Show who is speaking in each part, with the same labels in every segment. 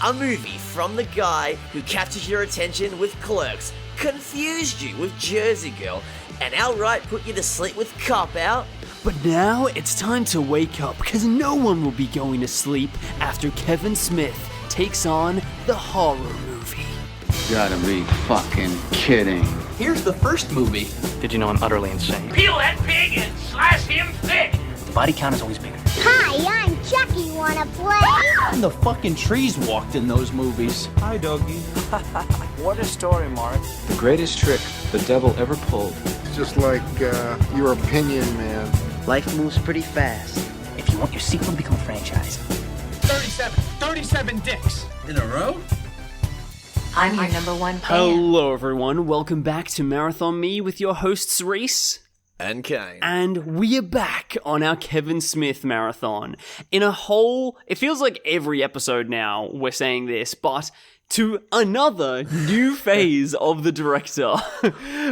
Speaker 1: A movie from the guy who captured your attention with Clerks, confused you with Jersey Girl, and outright put you to sleep with Cop Out.
Speaker 2: But now it's time to wake up, because no one will be going to sleep after Kevin Smith takes on the horror movie.
Speaker 3: You gotta be fucking kidding.
Speaker 4: Here's the first movie.
Speaker 5: Did you know I'm utterly insane?
Speaker 6: Peel that pig and slice him thick.
Speaker 5: The body count is always bigger.
Speaker 7: Hi, I'm Chucky. Wanna play?
Speaker 4: The fucking trees walked in those movies.
Speaker 8: Hi, doggy.
Speaker 5: What a story, Mark.
Speaker 8: The greatest trick the devil ever pulled.
Speaker 9: It's just like your opinion, man.
Speaker 10: Life moves pretty fast.
Speaker 5: If you want your sequel to become a franchise.
Speaker 6: 37 dicks.
Speaker 4: In a row?
Speaker 11: I'm your number one fan.
Speaker 2: Hello everyone, welcome back to Marathon Me with your hosts Rhys
Speaker 1: And Kane.
Speaker 2: And we are back on our Kevin Smith marathon. It feels like every episode now we're saying this, but to another new phase of the director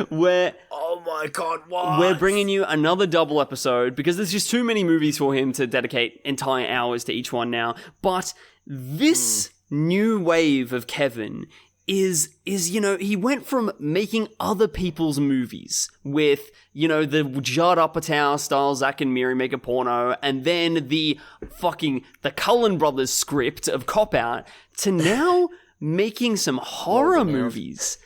Speaker 2: where...
Speaker 1: Oh my god, what?
Speaker 2: We're bringing you another double episode because there's just too many movies for him to dedicate entire hours to each one now. But this new wave of Kevin is, he went from making other people's movies with, the Judd Apatow style Zack and Miri make a porno, and then the Cullen Brothers script of Cop Out, to now making some horror movies.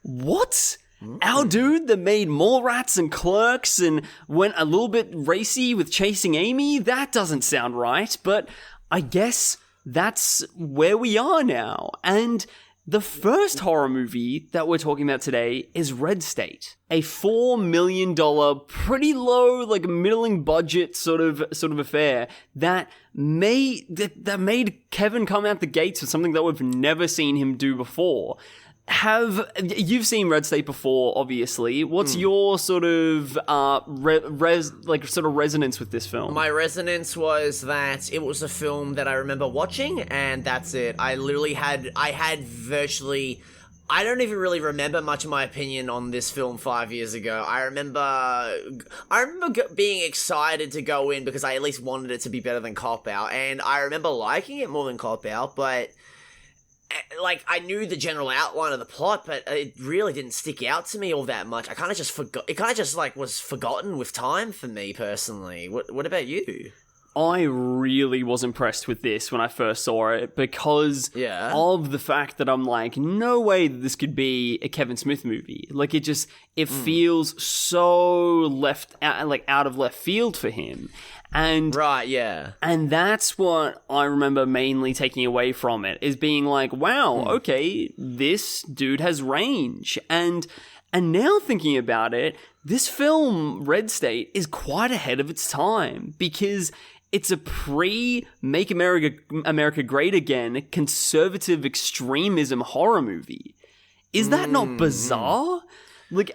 Speaker 2: What? Our dude that made Mallrats and Clerks and went a little bit racy with Chasing Amy? That doesn't sound right, but I guess that's where we are now. And the first horror movie that we're talking about today is Red State, a $4 million, pretty low, middling budget sort of affair that made Kevin come out the gates with something that we've never seen him do before. You've seen Red State before, obviously. What's your sort of resonance with this film?
Speaker 1: My resonance was that it was a film that I remember watching, and that's it. I don't even really remember much of my opinion on this film 5 years ago. I remember being excited to go in because I at least wanted it to be better than Cop Out, and I remember liking it more than Cop Out, but I knew the general outline of the plot, but it really didn't stick out to me all that much. I kind of just forgot. It kind of just was forgotten with time for me personally. What about you?
Speaker 2: I really was impressed with this when I first saw it because of the fact that I'm like, no way that this could be a Kevin Smith movie. It feels so out of left field for him. And
Speaker 1: right, yeah.
Speaker 2: And that's what I remember mainly taking away from it, is being like, wow, okay, this dude has range. And now thinking about it, this film, Red State, is quite ahead of its time because it's a pre-Make America Great Again conservative extremism horror movie. Is that not bizarre?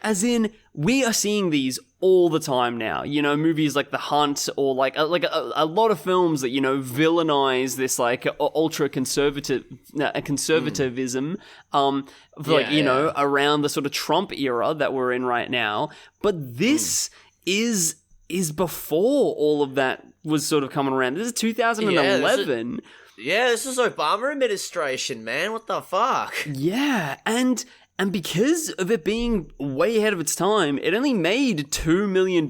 Speaker 2: As in, we are seeing these all the time now. Movies like The Hunt or a lot of films that, villainize this ultra conservatism, around the sort of Trump era that we're in right now. But this is before all of that was sort of coming around. This is 2011.
Speaker 1: This is Obama administration, man. What the fuck?
Speaker 2: Yeah, and because of it being way ahead of its time, it only made $2 million.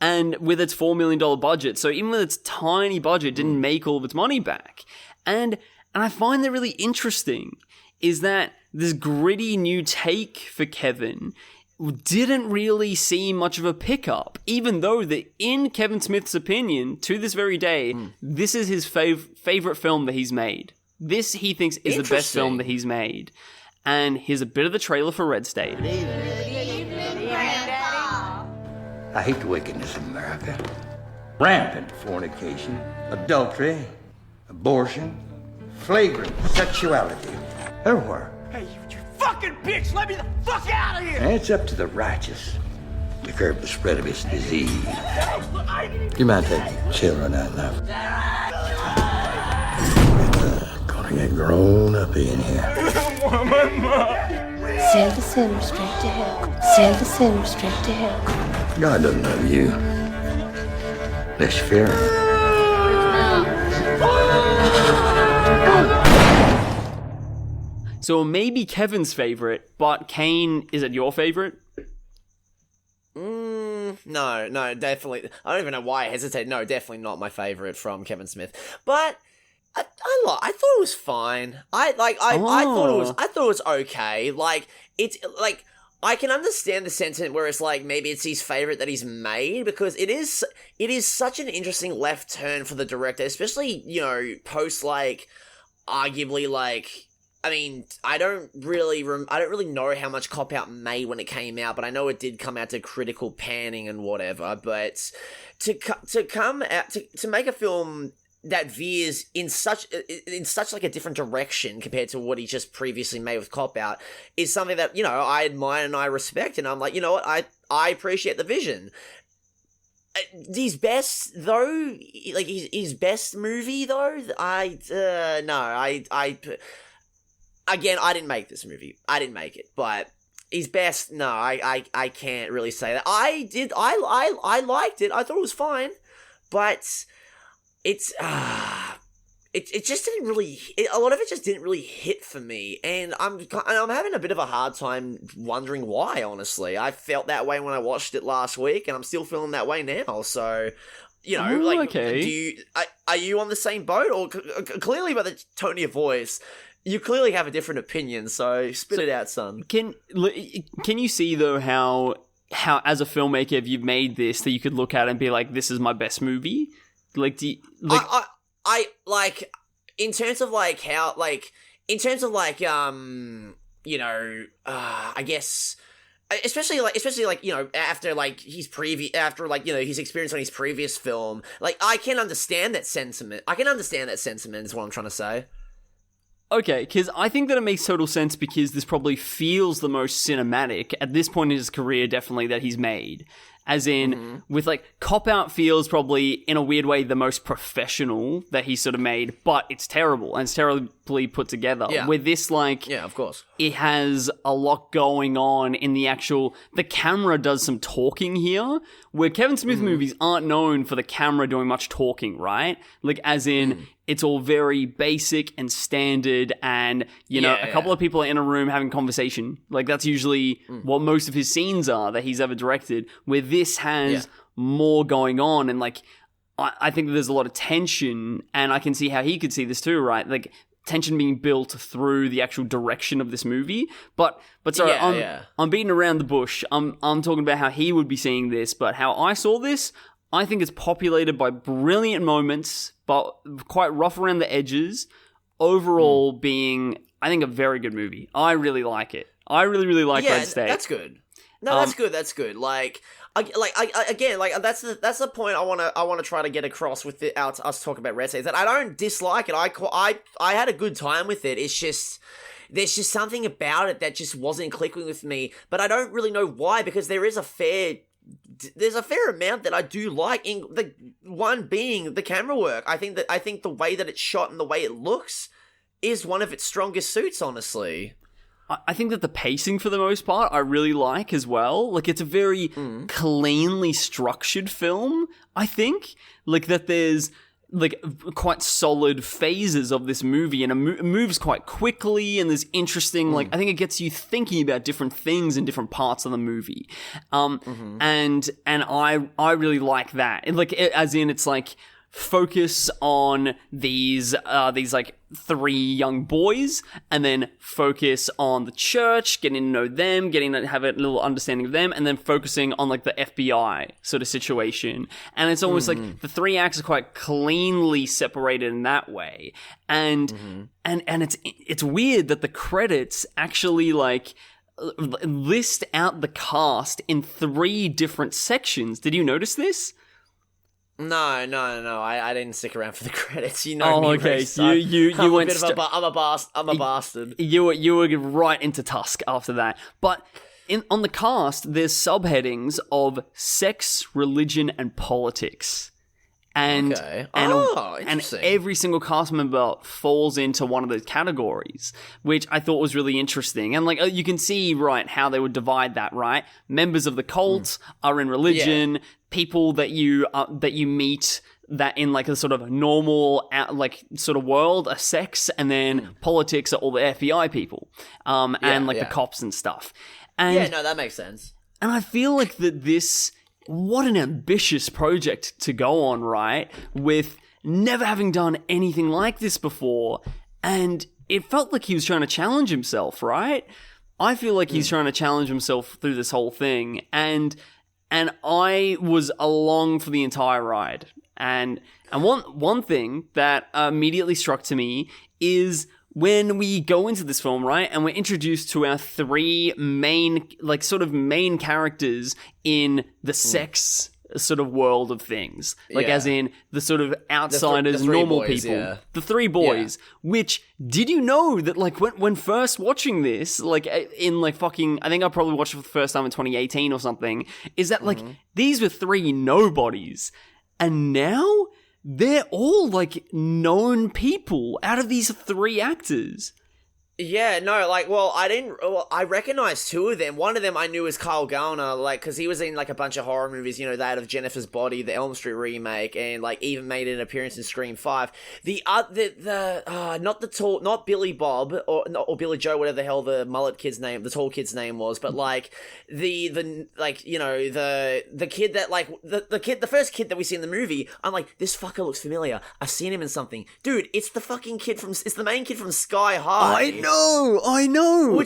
Speaker 2: And with its $4 million budget, so even with its tiny budget, it didn't make all of its money back. And I find that really interesting, is that this gritty new take for Kevin didn't really see much of a pickup, even though that in Kevin Smith's opinion, to this very day, this is his favorite film that he's made. This, he thinks, is the best film that he's made. And here's a bit of the trailer for Red State.
Speaker 12: I hate the wickedness of America. Rampant fornication, adultery, abortion, flagrant sexuality. Everywhere.
Speaker 6: Hey, you fucking bitch! Let me the fuck out of here!
Speaker 12: And it's up to the righteous to curb the spread of this disease. Do you mind taking children out now? Gonna get grown up in here.
Speaker 7: Send the sinner straight to hell. Send the sinner straight to hell.
Speaker 12: God doesn't love you. Unless you fear him.
Speaker 2: So maybe Kevin's favorite, but Kane, is it your favorite?
Speaker 1: No, definitely. I don't even know why I hesitate. No, definitely not my favorite from Kevin Smith. But I thought it was fine. I thought it was okay. Like, it's like, I can understand the sentiment where it's like maybe it's his favorite that he's made, because it is such an interesting left turn for the director, especially, you know, post, like, arguably, like, I mean, I don't really know how much Cop Out made when it came out, but I know it did come out to critical panning and whatever. But to come out to make a film that veers in such like a different direction compared to what he just previously made with Cop Out is something that, you know, I admire and I respect, and I'm like, you know what, I appreciate the vision. His best though, like his best movie though, again, I didn't make this movie. I didn't make it, but his best, no, I can't really say that. I liked it. I thought it was fine, but it just didn't really. A lot of it just didn't really hit for me, and I'm having a bit of a hard time wondering why. Honestly, I felt that way when I watched it last week, and I'm still feeling that way now. So, you know, okay. Are you on the same boat, or clearly by the tone of your voice, you clearly have a different opinion, so spit it out, son. Can
Speaker 2: you see, though, how as a filmmaker, if you've made this, that you could look at it and be like, this is my best movie? Like, do you, like...
Speaker 1: I like, in terms of, like, how, like, in terms of, like, you know, I guess... Especially like, you know, after his experience on his previous film, like, I can understand that sentiment. Is what I'm trying to say.
Speaker 2: Okay, because I think that it makes total sense, because this probably feels the most cinematic at this point in his career, definitely, that he's made. As in, with, like, Cop Out feels probably, in a weird way, the most professional that he's sort of made, but it's terrible, and it's terribly put together.
Speaker 1: Yeah.
Speaker 2: With this, like...
Speaker 1: Yeah, of course.
Speaker 2: It has a lot going on in the actual... The camera does some talking here, where Kevin Smith movies aren't known for the camera doing much talking, right? Like, as in... It's all very basic and standard, and, you know, a couple of people are in a room having conversation. Like, that's usually what most of his scenes are that he's ever directed, where this has more going on, and, like, I think that there's a lot of tension, and I can see how he could see this too, right? Like, tension being built through the actual direction of this movie. But sorry, I'm beating around the bush. I'm talking about how he would be seeing this, but how I saw this, I think it's populated by brilliant moments, but quite rough around the edges. Overall being, I think, a very good movie. I really like it. I really, really like Red State.
Speaker 1: That's good. No, that's good. Like, again, that's the point I want to try to get across with us talking about Red State. That I don't dislike it. I had a good time with it. It's just, there's just something about it that just wasn't clicking with me. But I don't really know why, because there's a fair amount that I do like, in the one being the camera work. I think the way that it's shot and the way it looks is one of its strongest suits, honestly.
Speaker 2: I think that the pacing, for the most part, I really like as well. Like, it's a very cleanly structured film, I think. Like, that there's, like, quite solid phases of this movie, and it moves quite quickly, and there's interesting, like, I think it gets you thinking about different things in different parts of the movie. And I really like that. As in, it's like, focus on these like 3 young boys, and then focus on the church, getting to know them, getting to have a little understanding of them, and then focusing on, like, the FBI sort of situation. And it's almost like the 3 acts are quite cleanly separated in that way. And it's weird that the credits actually, like, list out the cast in 3 different sections. Did you notice this?
Speaker 1: No. I didn't stick around for the credits. You know me,
Speaker 2: okay.
Speaker 1: Reese.
Speaker 2: You went.
Speaker 1: I'm a bastard.
Speaker 2: You were right into Tusk after that. But on the cast, there's subheadings of sex, religion, and politics. And every single cast member falls into one of those categories, which I thought was really interesting. And, like, you can see, right, how they would divide that, right? Members of the cult are in religion. People that you meet that in like a sort of normal like sort of world are sex, and then politics are all the FBI people, and like the cops and stuff. And
Speaker 1: yeah, no, that makes sense.
Speaker 2: And I feel like that this, what an ambitious project to go on, right? With never having done anything like this before, and it felt like he was trying to challenge himself, right? I feel like he's trying to challenge himself through this whole thing, and I was along for the entire ride. And one thing that immediately struck to me is when we go into this film, right, and we're introduced to our three main, like, sort of main characters in the sex sort of world of things. Like, as in the sort of outsiders,
Speaker 1: the
Speaker 2: normal
Speaker 1: boys,
Speaker 2: people. The three boys. Which, did you know that, like, when first watching this, like, in, like, fucking, I think I probably watched it for the first time in 2018 or something, is that, like, these were three nobodies. And now they're all, like, known people out of these three actors.
Speaker 1: Yeah, no, like, well, I recognized two of them. One of them I knew as Kyle Gallner, like, because he was in, like, a bunch of horror movies, you know, that of Jennifer's Body, the Elm Street remake, and, like, even made an appearance in Scream 5. Not Billy Bob, or Billy Joe, whatever the hell the mullet kid's name, the tall kid's name was, but, like, the like, you know, the kid that, like, the first kid that we see in the movie, I'm like, this fucker looks familiar. I've seen him in something. Dude, it's the fucking kid it's the main kid from Sky High.
Speaker 2: I know.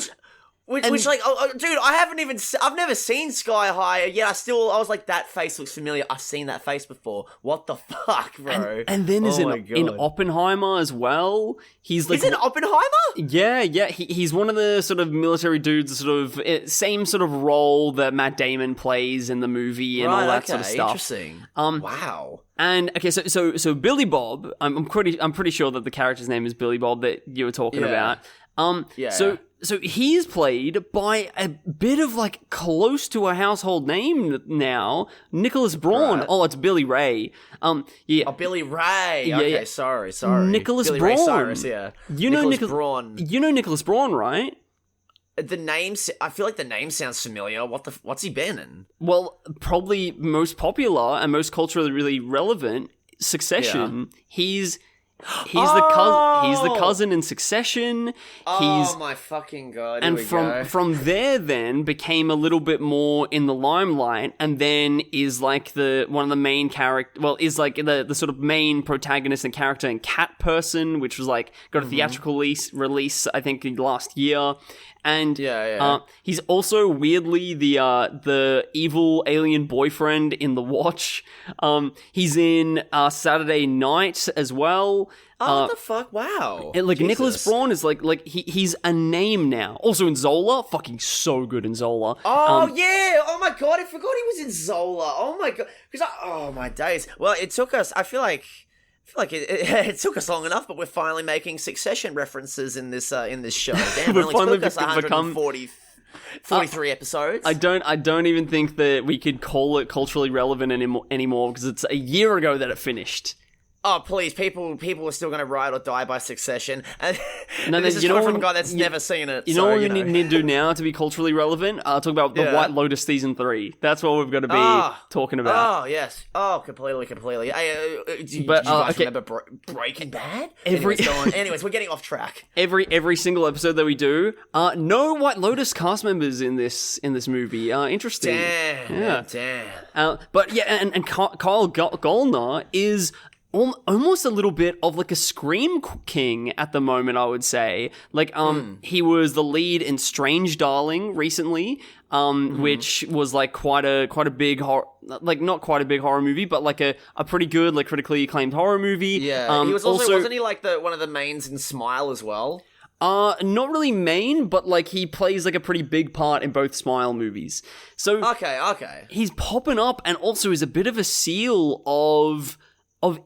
Speaker 1: Which, like, dude, I've never seen Sky High, yet I was like, that face looks familiar. I've seen that face before. What the fuck, bro?
Speaker 2: And then in Oppenheimer as well. He's like,
Speaker 1: he's in Oppenheimer?
Speaker 2: Yeah. He's one of the sort of military dudes, sort of same sort of role that Matt Damon plays in the movie and all that sort of stuff.
Speaker 1: Interesting. Wow.
Speaker 2: And okay, so Billy Bob, I'm pretty sure that the character's name is Billy Bob that you were talking about. So he's played by a bit of, like, close to a household name now, Nicholas Braun.
Speaker 1: Right.
Speaker 2: Oh, it's Billy Ray. Yeah.
Speaker 1: Oh, Billy Ray.
Speaker 2: Yeah,
Speaker 1: Okay,
Speaker 2: yeah.
Speaker 1: sorry.
Speaker 2: Nicholas
Speaker 1: Billy
Speaker 2: Braun.
Speaker 1: Ray Cyrus, yeah.
Speaker 2: You know
Speaker 1: Nicholas Braun.
Speaker 2: You know Nicholas Braun, right?
Speaker 1: The names, I feel like the name sounds familiar. What's he been in?
Speaker 2: Well, probably most popular and most culturally really relevant, Succession. Yeah. He's the cousin in Succession.
Speaker 1: Oh my fucking god!
Speaker 2: And from there, then became a little bit more in the limelight, and then is like one of the main character. Well, is like the sort of main protagonist and character in Cat Person, which was like got a theatrical release I think last year. And he's also weirdly the evil alien boyfriend in The Watch. He's in Saturday Night as well.
Speaker 1: What the fuck? Wow.
Speaker 2: Like Jesus. Nicholas Braun is like he's a name now. Also in Zola, fucking so good in Zola.
Speaker 1: Oh yeah! Oh my god, I forgot he was in Zola. Oh my god, oh my days. Well, it took us. I feel like it took us long enough, but we're finally making Succession references in this show. Damn, it only took us 143 episodes.
Speaker 2: I don't even think that we could call it culturally relevant anymore because it's a year ago that it finished.
Speaker 1: Oh, please, people are still going to ride or die by Succession. And
Speaker 2: no,
Speaker 1: this is from a guy that's never seen it.
Speaker 2: You know what we need to do now to be culturally relevant? Talk about The White Lotus Season 3. That's what we've got to be talking about.
Speaker 1: Oh, yes. Oh, completely. Do you guys remember Breaking Bad? Anyways, we're getting off track.
Speaker 2: Every single episode that we do, no White Lotus cast members in this movie. Interesting.
Speaker 1: Damn.
Speaker 2: But yeah, and Kyle Gallner is almost a little bit of like a Scream king at the moment, I would say. Like, he was the lead in Strange Darling recently, which was like quite a big horror, like not quite a big horror movie, but like a pretty good, like critically acclaimed horror movie.
Speaker 1: Yeah, he was also wasn't he like one of the mains in Smile as well?
Speaker 2: Not really main, but like he plays like a pretty big part in both Smile movies. So
Speaker 1: okay,
Speaker 2: he's popping up, and also is a bit of a seal of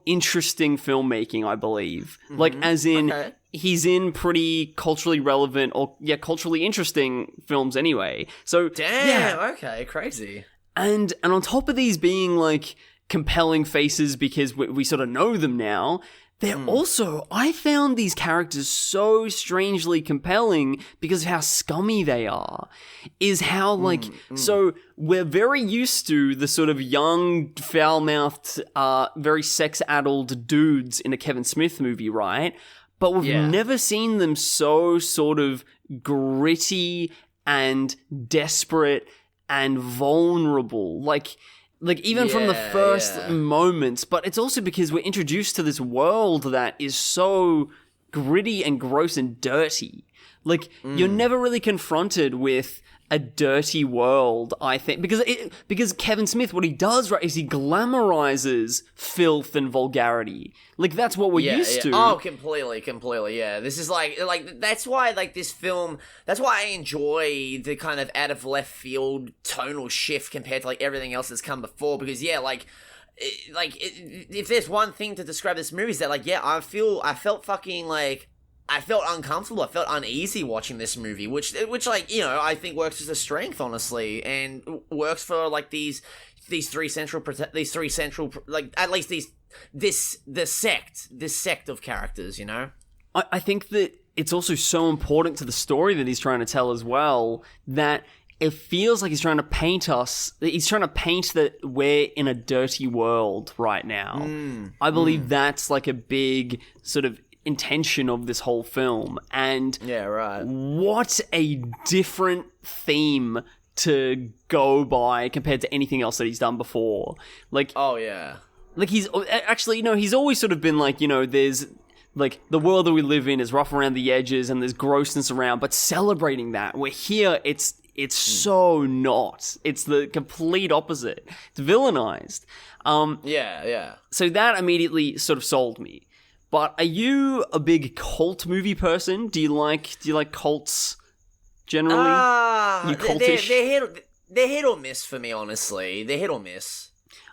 Speaker 2: interesting filmmaking, I believe. Like, as in, he's in pretty culturally relevant or, culturally interesting films anyway. So,
Speaker 1: okay, crazy.
Speaker 2: And on top of these being, like, compelling faces because we sort of know them now, they're also, I found these characters so strangely compelling because of how scummy they are. Is how, like, so we're very used to the sort of young, foul-mouthed, very sex-addled dudes in a Kevin Smith movie, right? But we've never seen them so sort of gritty and desperate and vulnerable. Like even from the first moments, but it's also because we're introduced to this world that is so gritty and gross and dirty. Like, you're never really confronted with a dirty world, I think, because Kevin Smith, what he does, right, is he glamorizes filth and vulgarity. Like, that's what we're used to.
Speaker 1: Oh, completely, yeah. This is like, that's why, like, this film, that's why I enjoy the kind of out of left field tonal shift compared to, like, everything else that's come before, because, if there's one thing to describe this movie is that, like, I felt fucking, like, I felt uncomfortable. I felt uneasy watching this movie, which like, you know, I think works as a strength, honestly, and works for like these three central like at least this sect of characters, you know.
Speaker 2: I think that it's also so important to the story that he's trying to tell as well that it feels like he's trying to paint that we're in a dirty world right now. I believe that's like a big sort of intention of this whole film, and what a different theme to go by compared to anything else that he's done before. Like, like he's actually, you know, he's always sort of been like, you know, there's like the world that we live in is rough around the edges and there's grossness around, but celebrating that, we're here, it's so not. It's the complete opposite. It's villainized. So that immediately sort of sold me. But are you a big cult movie person? Do you like cults generally? You cultish?
Speaker 1: They're hit or miss for me, honestly. They're hit or miss.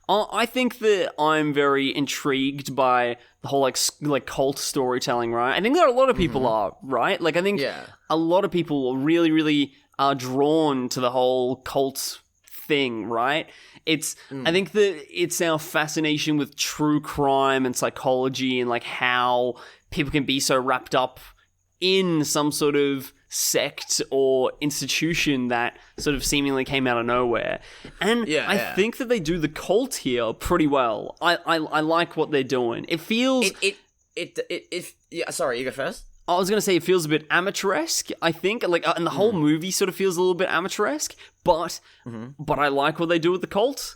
Speaker 2: I think that I'm very intrigued by the whole like cult storytelling, right? I think that a lot of people are, right? Like, I think a lot of people really, really are drawn to the whole cult thing, right? I think that it's our fascination with true crime and psychology and like how people can be so wrapped up in some sort of sect or institution that sort of seemingly came out of nowhere. And I think that they do the cult here pretty well. I like what they're doing. It feels...
Speaker 1: Sorry, you go first.
Speaker 2: I was going to say it feels a bit amateur-esque, I think. Like, and the whole movie sort of feels a little bit amateur-esque, but I like what they do with the cult.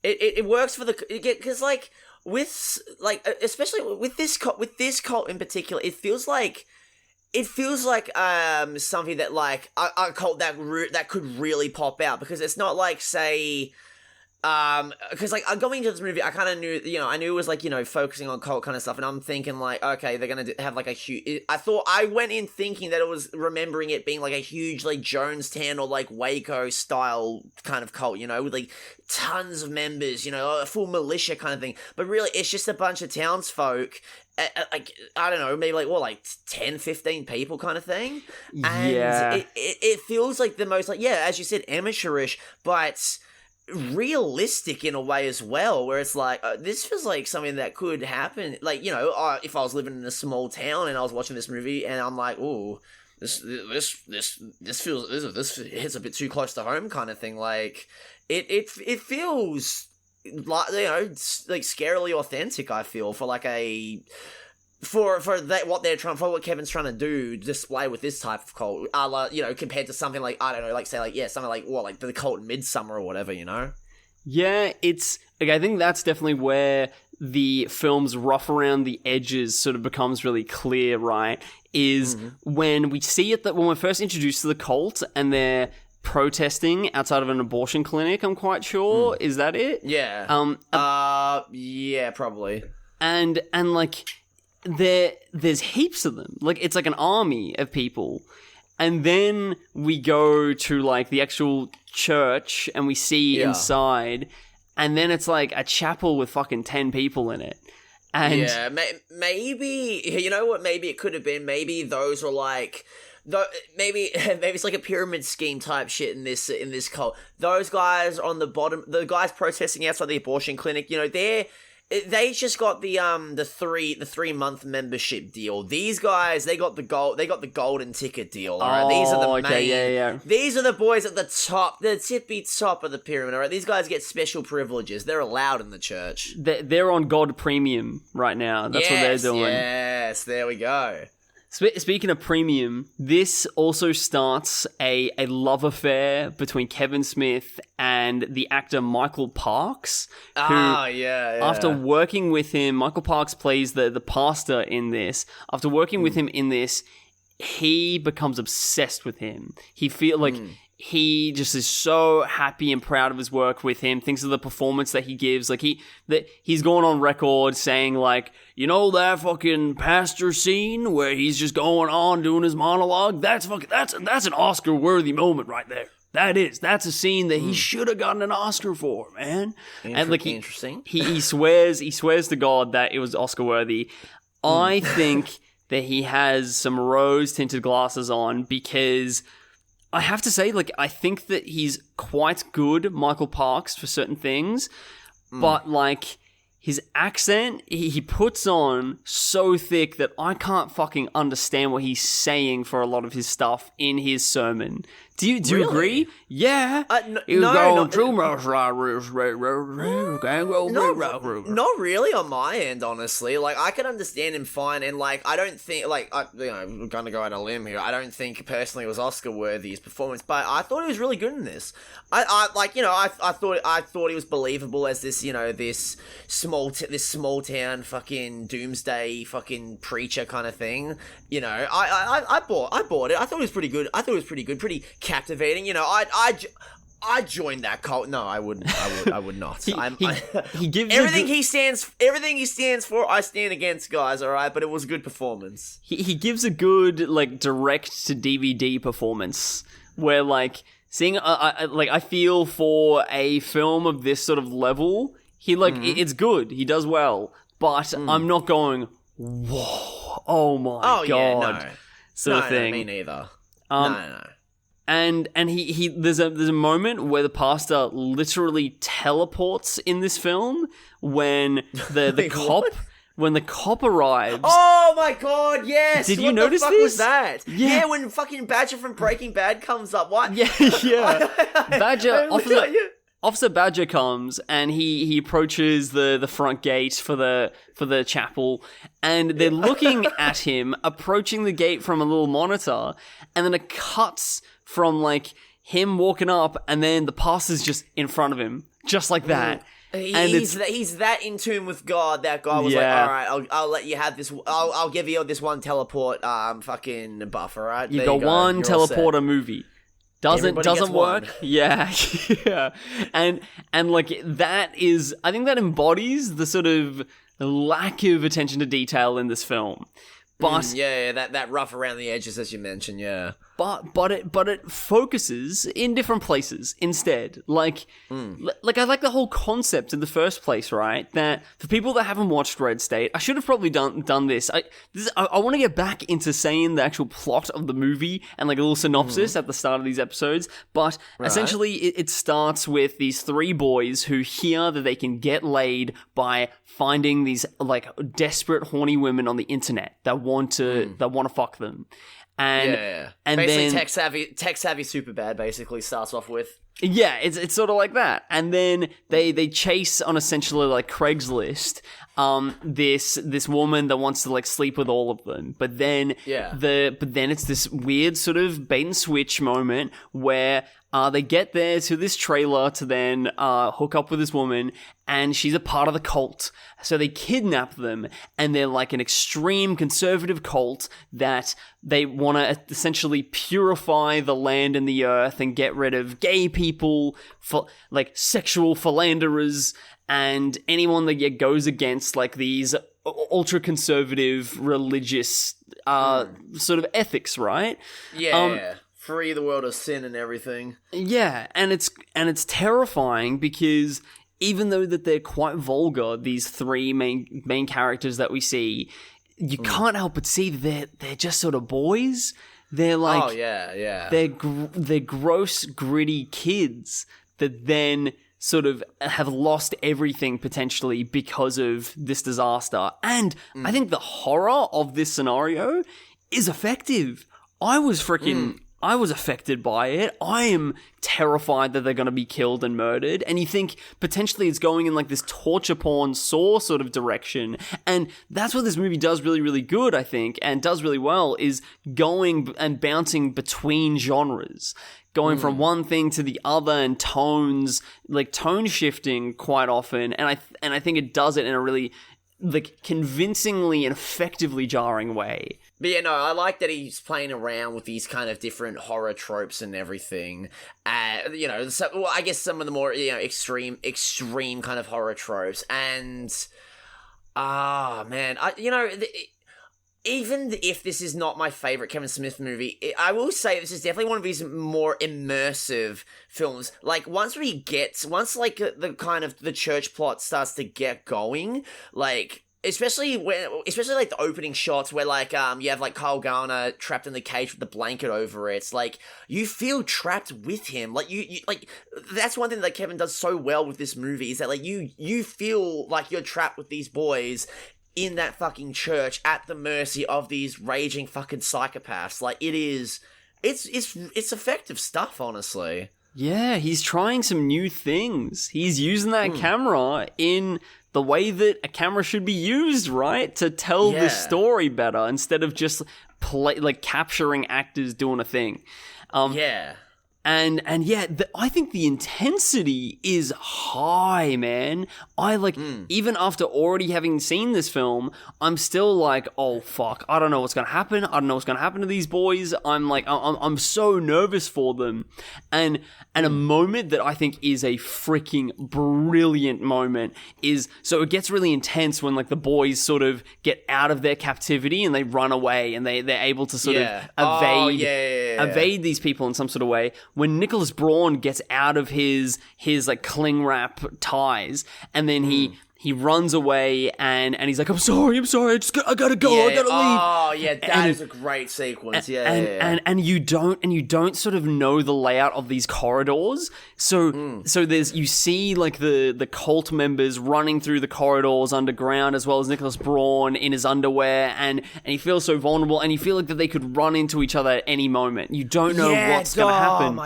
Speaker 1: It works for the... Because, like, with... Like, especially with this cult in particular, it feels like something that, like, a cult that could really pop out. Because it's not like, say... because like going into this movie, I kind of knew, you know, I knew it was like, you know, focusing on cult kind of stuff, and I'm thinking like, okay, they're gonna have like a huge. I went in thinking that it was remembering it being like a huge like Jonestown or like Waco style kind of cult, you know, with like tons of members, you know, a full militia kind of thing. But really, it's just a bunch of townsfolk. Like, I don't know, maybe like, what, like 10, 15 people kind of thing? And it feels like the most, like, as you said, amateurish, but realistic in a way as well, where it's like, this feels like something that could happen. Like, you know, if I was living in a small town and I was watching this movie and I'm like, ooh, this hits a bit too close to home kind of thing. Like, it feels like, you know, like scarily authentic, I feel, for like for what Kevin's trying to do, display with this type of cult, you know, compared to something like, I don't know, like say like, something like what, like the cult Midsummer or whatever, you know?
Speaker 2: Yeah, it's like, I think that's definitely where the film's rough around the edges sort of becomes really clear, right? Is when we see it, that when we're first introduced to the cult and they're protesting outside of an abortion clinic, I'm quite sure. Is that it?
Speaker 1: Yeah. Yeah, probably.
Speaker 2: And like, there's heaps of them. Like, it's like an army of people. And then we go to like the actual church and we see inside, and then it's like a chapel with fucking 10 people in it. And
Speaker 1: maybe, you know what, maybe it could have been, maybe those were like, maybe it's like a pyramid scheme type shit in this cult. Those guys on the bottom, the guys protesting outside the abortion clinic, you know, They just got the 3-month membership deal. These guys, they got the golden ticket deal. All right, these are the main. These are the boys at the top, the tippy top of the pyramid. All right, these guys get special privileges. They're allowed in the church.
Speaker 2: They're on God Premium right now. That's what they're doing.
Speaker 1: Yes, there we go.
Speaker 2: Speaking of premium, this also starts a love affair between Kevin Smith and the actor Michael Parks. Who, after working with him, Michael Parks plays the pastor in this. After working with him in this, he becomes obsessed with him. He feels like he just is so happy and proud of his work with him, thinks of the performance that he gives. Like he's going on record saying like, you know that fucking pastor scene where he's just going on doing his monologue? That's an Oscar-worthy moment right there. That's a scene that he should have gotten an Oscar for, man. And like
Speaker 1: interesting.
Speaker 2: He swears to God that it was Oscar-worthy. I think that he has some rose-tinted glasses on because I have to say, like, I think that he's quite good, Michael Parks, for certain things, but, like, his accent, he puts on so thick that I can't fucking understand what he's saying for a lot of his stuff in his sermon. Do you agree? Yeah.
Speaker 1: Not really on my end, honestly. Like, I can understand him fine, and like, I don't think, like, I'm gonna go on a limb here. I don't think personally it was Oscar worthy his performance, but I thought he was really good in this. I thought he was believable as this, this small town fucking doomsday fucking preacher kind of thing. I bought it. I thought it was pretty good. Pretty captivating. I joined that cult. No, I wouldn't. I would not.
Speaker 2: He gives
Speaker 1: everything he stands for. I stand against, guys. All right, but it was a good performance.
Speaker 2: He gives a good like direct to DVD performance where like seeing I feel for a film of this sort of level, he it's good. He does well, but I'm not going whoa. Oh my god.
Speaker 1: Yeah, no.
Speaker 2: Sort of thing.
Speaker 1: Me neither.
Speaker 2: No. And he there's a moment where the pastor literally teleports in this film when the cop when the cop arrives.
Speaker 1: Oh my god, yes!
Speaker 2: Did you notice this?
Speaker 1: What the fuck was that? Yeah, when fucking Badger from Breaking Bad comes up. What?
Speaker 2: Yeah. Badger Officer Badger comes and he approaches the front gate for the chapel, and they're looking at him approaching the gate from a little monitor, and then it cuts from like him walking up, and then the pastor's just in front of him, just like that.
Speaker 1: He's that in tune with God. That guy was like, all right, I'll let you have this. I'll give you this one teleport fucking buff. All right,
Speaker 2: you got one teleporter movie. Doesn't work.
Speaker 1: One.
Speaker 2: Yeah. And like that is, I think that embodies the sort of lack of attention to detail in this film. But
Speaker 1: that rough around the edges, as you mentioned, yeah.
Speaker 2: But it focuses in different places instead. Like I like the whole concept in the first place, right? That for people that haven't watched Red State, I should have probably done this. I want to get back into saying the actual plot of the movie and like a little synopsis at the start of these episodes. But essentially, it starts with these three boys who hear that they can get laid by finding these like desperate, horny women on the internet that want to fuck them. And
Speaker 1: basically
Speaker 2: then
Speaker 1: tech savvy super bad basically starts off with.
Speaker 2: Yeah, it's sort of like that. And then they chase on essentially like Craigslist this woman that wants to like sleep with all of them. But then it's this weird sort of bait and switch moment where they get there to this trailer to then hook up with this woman, and she's a part of the cult. So they kidnap them, and they're like an extreme conservative cult that they want to essentially purify the land and the earth and get rid of gay people, like sexual philanderers, and anyone that goes against like these ultra-conservative religious sort of ethics, right?
Speaker 1: Yeah. Free the world of sin and everything.
Speaker 2: Yeah, and it's terrifying because even though that they're quite vulgar, these three main characters that we see, you can't help but see that they're just sort of boys. They're like, they're gross, gritty kids that then sort of have lost everything potentially because of this disaster. And I think the horror of this scenario is effective. I was affected by it. I am terrified that they're going to be killed and murdered. And you think potentially it's going in like this torture porn Saw sort of direction. And that's what this movie does really, really good, I think, and does really well, is going and bouncing between genres. Going from one thing to the other, and tones, like tone shifting quite often. And I think it does it in a really like convincingly and effectively jarring way.
Speaker 1: But yeah, no, I like that he's playing around with these kind of different horror tropes and everything. I guess some of the more, extreme kind of horror tropes. And, even if this is not my favorite Kevin Smith movie, I will say this is definitely one of his more immersive films. Like, once the kind of the church plot starts to get going, like, especially like the opening shots where like you have like Kyle Garner trapped in the cage with the blanket over it. It's like you feel trapped with him. Like you like that's one thing that Kevin does so well with this movie, is that like you feel like you're trapped with these boys in that fucking church at the mercy of these raging fucking psychopaths. Like it's effective stuff, honestly.
Speaker 2: Yeah, he's trying some new things. He's using that camera in the way that a camera should be used, right? To tell the story better instead of just capturing actors doing a thing. And I think the intensity is high, man. Even after already having seen this film, I'm still like, oh fuck, I don't know what's gonna happen. I don't know what's gonna happen to these boys. I'm so nervous for them. And a moment that I think is a freaking brilliant moment is, so it gets really intense when like the boys sort of get out of their captivity and they run away and they're able to sort of evade these people in some sort of way. When Nicholas Braun gets out of his like cling wrap ties, and then he runs away and he's like, I'm sorry, I gotta go, I gotta leave.
Speaker 1: Oh yeah, that is a great sequence.
Speaker 2: And you don't sort of know the layout of these corridors. So there's, you see like the cult members running through the corridors underground, as well as Nicholas Braun in his underwear, and he feels so vulnerable, and you feel like that they could run into each other at any moment. You don't know what's gonna happen.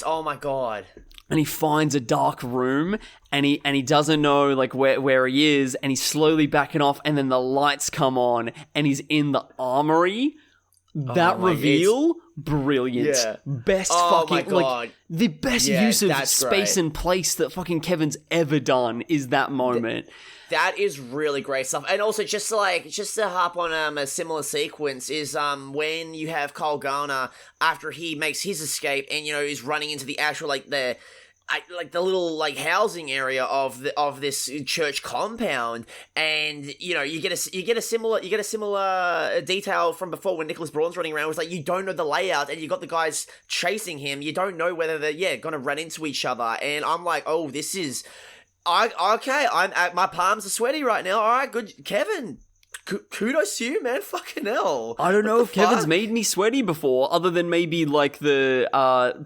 Speaker 1: Oh my god.
Speaker 2: And he finds a dark room, and he doesn't know like where he is, and he's slowly backing off, and then the lights come on, and he's in the armory. That reveal, brilliant. Yeah. Best fucking, like, the best use of space and place that fucking Kevin's ever done is that moment.
Speaker 1: That is really great stuff. And also, just to harp on a similar sequence is when you have Kyle Garner after he makes his escape and is running into the actual the little like housing area of this church compound, and you get a similar detail from before when Nicholas Braun's running around. It's like you don't know the layout, and you got the guys chasing him. You don't know whether they're gonna run into each other, and I'm like, oh, this is. My palms are sweaty right now. All right, good, Kevin. Kudos to you, man. Fucking hell.
Speaker 2: I don't know if Kevin's made me sweaty before, other than maybe like the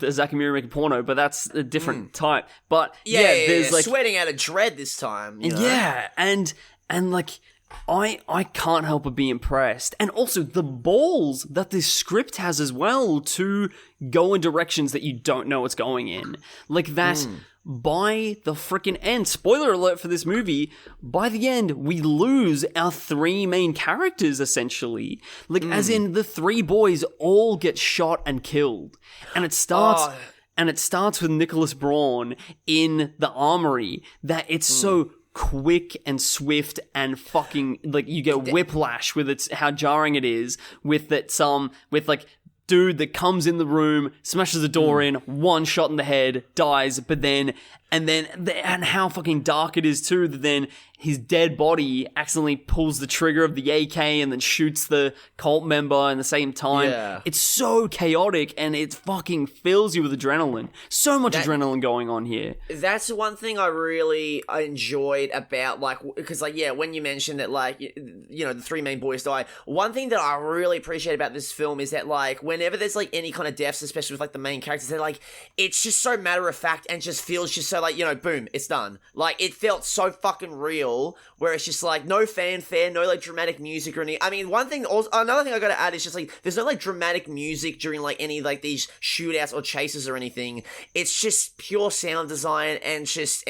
Speaker 2: Zack and Miri making porno, but that's a different type. But there's like
Speaker 1: sweating out of dread this time.
Speaker 2: Yeah, and like I can't help but be impressed, and also the balls that this script has as well to go in directions that you don't know it's going in, like that. By the frickin' end, spoiler alert for this movie, by the end, we lose our three main characters, essentially. Like, as in, the three boys all get shot and killed. And it starts with Nicholas Braun in the armory, that it's so quick and swift and fucking, like, you get whiplash with how jarring it is, with dude that comes in the room, smashes the door in, one shot in the head, dies, but then, and how fucking dark it is too, that then his dead body accidentally pulls the trigger of the AK and then shoots the cult member in the same time.
Speaker 1: Yeah.
Speaker 2: It's so chaotic and it fucking fills you with adrenaline. So much adrenaline going on here.
Speaker 1: That's one thing I really enjoyed about, like, because, like, yeah, when you mentioned that, like, you know, the three main boys die, one thing that I really appreciate about this film is that, like, whenever there's, like, any kind of deaths, especially with, like, the main characters, they're, like, it's just so matter-of-fact and just feels just so, like, you know, boom, it's done. Like, it felt so fucking real, where it's just, like, no fanfare, no, like, dramatic music or anything. I mean, another thing I gotta add is just, like, there's no, like, dramatic music during, like, any, like, these shootouts or chases or anything. It's just pure sound design and just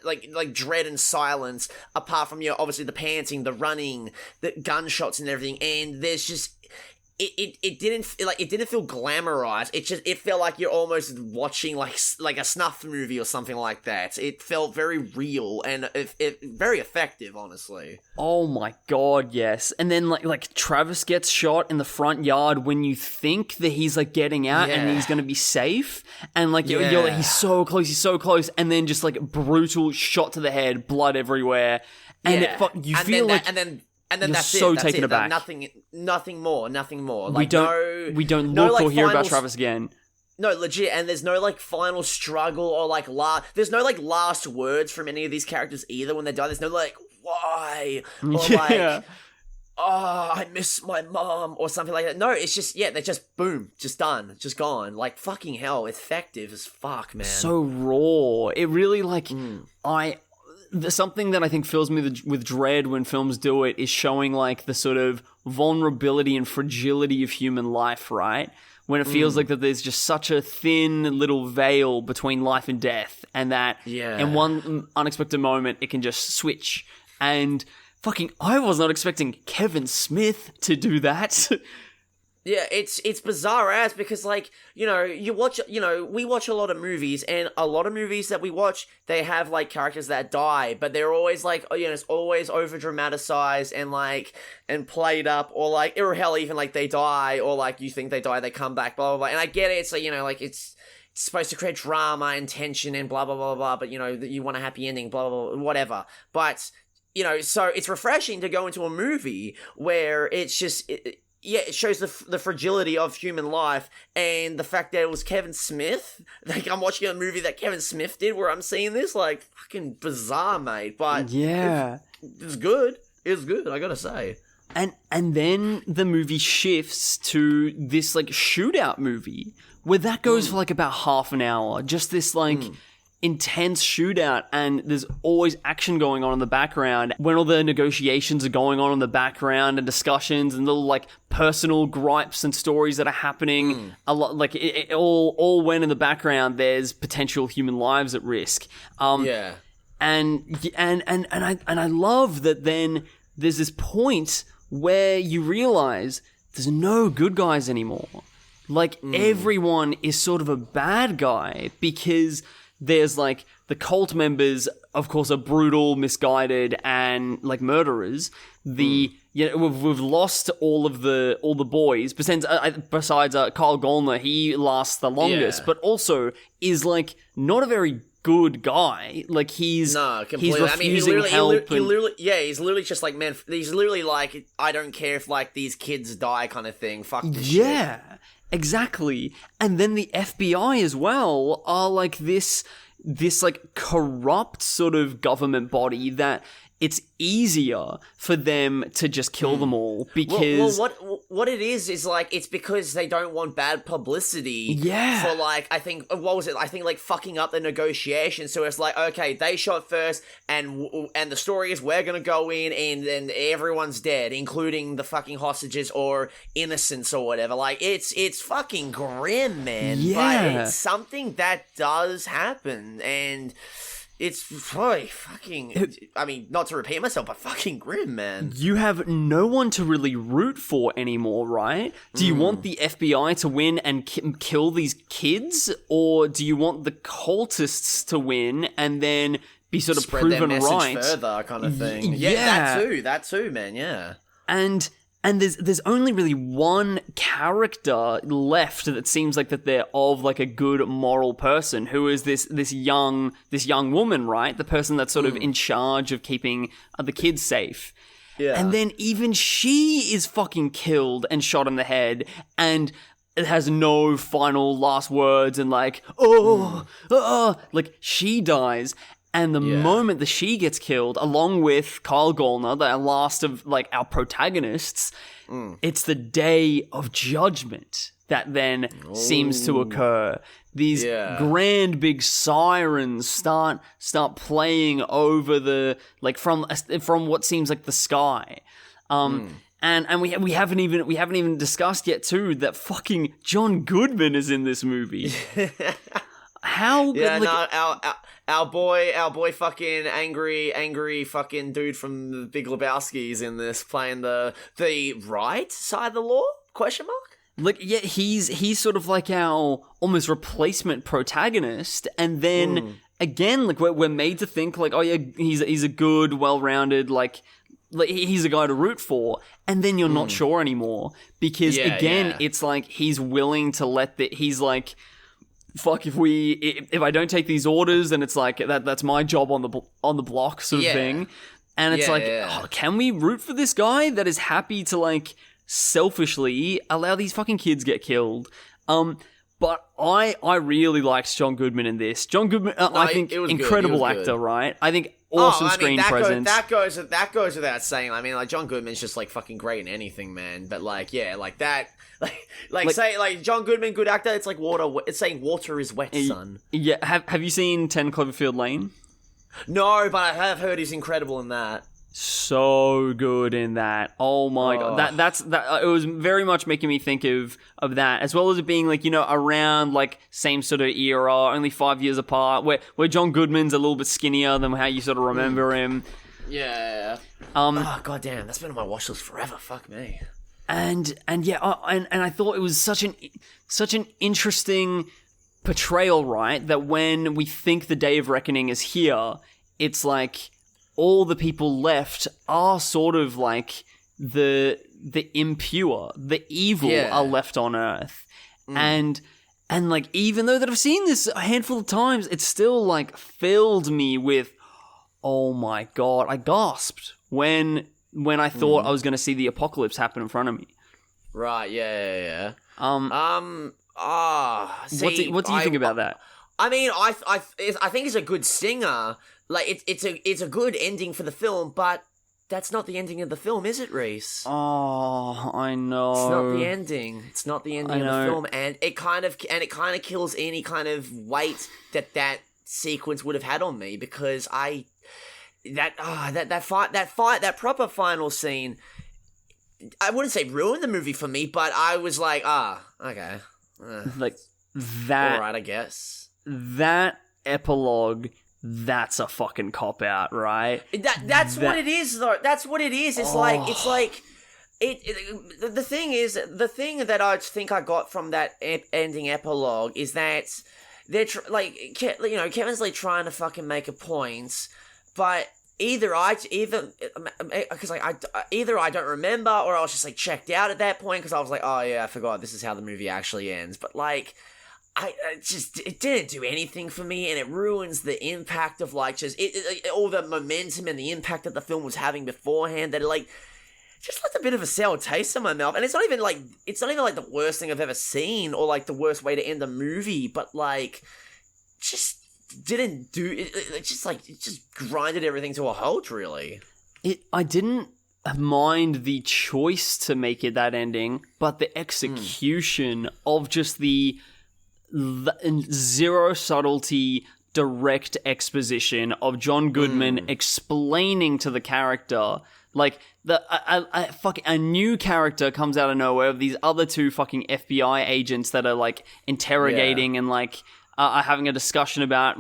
Speaker 1: like dread and silence, apart from, you know, obviously the panting, the running, the gunshots and everything. And there's just it didn't feel glamorized. It felt like you're almost watching like a snuff movie or something like that. It felt very real and it very effective, honestly.
Speaker 2: Oh my god, yes. And then like Travis gets shot in the front yard when you think that he's like getting out and he's gonna be safe, and like you're like, he's so close, and then just like brutal shot to the head, blood everywhere, and you feel like
Speaker 1: and then that's
Speaker 2: so
Speaker 1: it. That's
Speaker 2: taken
Speaker 1: it.
Speaker 2: aback.
Speaker 1: Nothing more. Like,
Speaker 2: we don't look
Speaker 1: like,
Speaker 2: or hear about
Speaker 1: finals-
Speaker 2: Travis again.
Speaker 1: No, legit, and there's no, like, final struggle or, like, there's no, like, last words from any of these characters either when they die. There's no, like, why? Or, like, oh, I miss my mom, or something like that. No, it's just, they're just, boom, just done, just gone. Like, fucking hell, effective as fuck, man.
Speaker 2: So raw. It really, like, something that I think fills me with dread when films do it is showing, like, the sort of vulnerability and fragility of human life, right? When it feels like that there's just such a thin little veil between life and death, and that in one unexpected moment it can just switch. And fucking, I was not expecting Kevin Smith to do that.
Speaker 1: Yeah, it's bizarre as, because, like, you know, we watch a lot of movies, and a lot of movies that we watch, they have, like, characters that die, but they're always, like, you know, it's always over-dramatized and, like, and played up, or, like, or hell, even, like, they die, or, like, you think they die, they come back, blah, blah, blah, and I get it, it's, like, you know, like, it's supposed to create drama and tension and blah, blah, blah, blah, but, you know, you want a happy ending, blah, blah, blah, whatever, but, you know, so it's refreshing to go into a movie where it's just... it shows the fragility of human life, and the fact that it was Kevin Smith. Like, I'm watching a movie that Kevin Smith did where I'm seeing this, like, fucking bizarre, mate. But it's good. It's good, I gotta say.
Speaker 2: And then the movie shifts to this, like, shootout movie, where that goes for, like, about half an hour. Just this, like... intense shootout, and there's always action going on in the background when all the negotiations are going on in the background, and discussions and little, like, personal gripes and stories that are happening a lot, like, it all when in the background there's potential human lives at risk. And I love that then there's this point where you realize there's no good guys anymore. Like, everyone is sort of a bad guy, because there's, like, the cult members, of course, are brutal, misguided, and, like, murderers. We've lost all the boys. Besides Kyle Gollner, he lasts the longest, but also is, like, not a very good guy. Like, he's refusing help.
Speaker 1: He's literally just like, man, he's literally like, I don't care if, like, these kids die kind of thing. Fuck this shit.
Speaker 2: Yeah. Exactly. And then the FBI as well are like this like corrupt sort of government body that it's easier for them to just kill them all, because...
Speaker 1: Well, what it is like, it's because they don't want bad publicity for, like, I think, what was it? I think, like, fucking up the negotiations. So it's like, okay, they shot first, and the story is we're gonna go in, and then everyone's dead, including the fucking hostages or innocents or whatever. Like, it's fucking grim, man.
Speaker 2: Yeah.
Speaker 1: But it's something that does happen, and... it's probably fucking... I mean, not to repeat myself, but fucking grim, man.
Speaker 2: You have no one to really root for anymore, right? Do you want the FBI to win and kill these kids? Or do you want the cultists to win and then be sort of
Speaker 1: spread
Speaker 2: proven
Speaker 1: their message
Speaker 2: right?
Speaker 1: further, kind of thing.
Speaker 2: Yeah.
Speaker 1: That too, man, yeah.
Speaker 2: And And there's only really one character left that seems like that they're of like a good moral person, who is this young woman, right? The person that's sort of in charge of keeping the kids safe. Yeah. And then even she is fucking killed and shot in the head, and it has no final last words, and like, like she dies. And the moment that she gets killed, along with Kyle Gallner, the last of like our protagonists, it's the day of judgment that then seems to occur. These grand big sirens start playing over the like from what seems like the sky. And we haven't even discussed yet too that fucking John Goodman is in this movie. How?
Speaker 1: Yeah, like, no, our boy, fucking angry fucking dude from the Big Lebowski is in this, playing the right side of the law? Question mark.
Speaker 2: Like, yeah, he's sort of like our almost replacement protagonist, and then again, like we're made to think like, oh yeah, he's a good, well-rounded, like he's a guy to root for, and then you're not sure anymore because it's like he's willing to he's like, fuck, if I don't take these orders, then it's like that's my job on the block sort of thing, and it's oh, can we root for this guy that is happy to like selfishly allow these fucking kids get killed? But I really liked John Goodman in this. John Goodman, I think, incredible actor, right? I think awesome screen presence.
Speaker 1: That goes without saying. I mean, like John Goodman's just like fucking great in anything, man. But like, yeah, like that. Like say like John Goodman, good actor. It's like water. It's saying water is wet, son. Yeah.
Speaker 2: Have you seen 10 Cloverfield Lane?
Speaker 1: No, but I have heard he's incredible in that.
Speaker 2: So good in that. Oh my god. That's it was very much making me think of that, as well as it being like, you know, around like same sort of era, only 5 years apart, where John Goodman's a little bit skinnier than how you sort of remember him.
Speaker 1: Yeah. Oh god damn, that's been on my watch list forever. Fuck me.
Speaker 2: And I thought it was such an interesting portrayal, right? That when we think the Day of Reckoning is here, it's like all the people left are sort of like the impure, the evil are left on Earth. And like, even though that I've seen this a handful of times, it still like filled me with, oh my god, I gasped when I thought I was going to see the apocalypse happen in front of me.
Speaker 1: Right, yeah.
Speaker 2: What do you think about that?
Speaker 1: I mean, I think he's a good singer. Like, it's a good ending for the film, but that's not the ending of the film, is it, Rhys?
Speaker 2: Oh, I know.
Speaker 1: It's not the ending. It's not the ending of the film, and it kind of kills any kind of weight that sequence would have had on me, because that proper final scene, I wouldn't say ruined the movie for me, but I was like, okay.
Speaker 2: Like that.
Speaker 1: All right, I guess.
Speaker 2: That epilogue, that's a fucking cop-out, right?
Speaker 1: That's what it is, though. That's what it is. It's like the thing that I think I got from that ending epilogue is that they're Kevin's like trying to fucking make a point, but either I don't remember, or I was just like checked out at that point because I was like, oh yeah, I forgot this is how the movie actually ends. But like, it didn't do anything for me, and it ruins the impact of like just all the momentum and the impact that the film was having beforehand. That it like just left a bit of a sour taste in my mouth, and it's not even like the worst thing I've ever seen or like the worst way to end a movie, but like just didn't do it. It just grinded everything to a halt, really.
Speaker 2: I didn't mind the choice to make it that ending, but the execution of just the zero subtlety, direct exposition of John Goodman explaining to the character, like a new character comes out of nowhere of these other two fucking FBI agents that are like interrogating and like are having a discussion about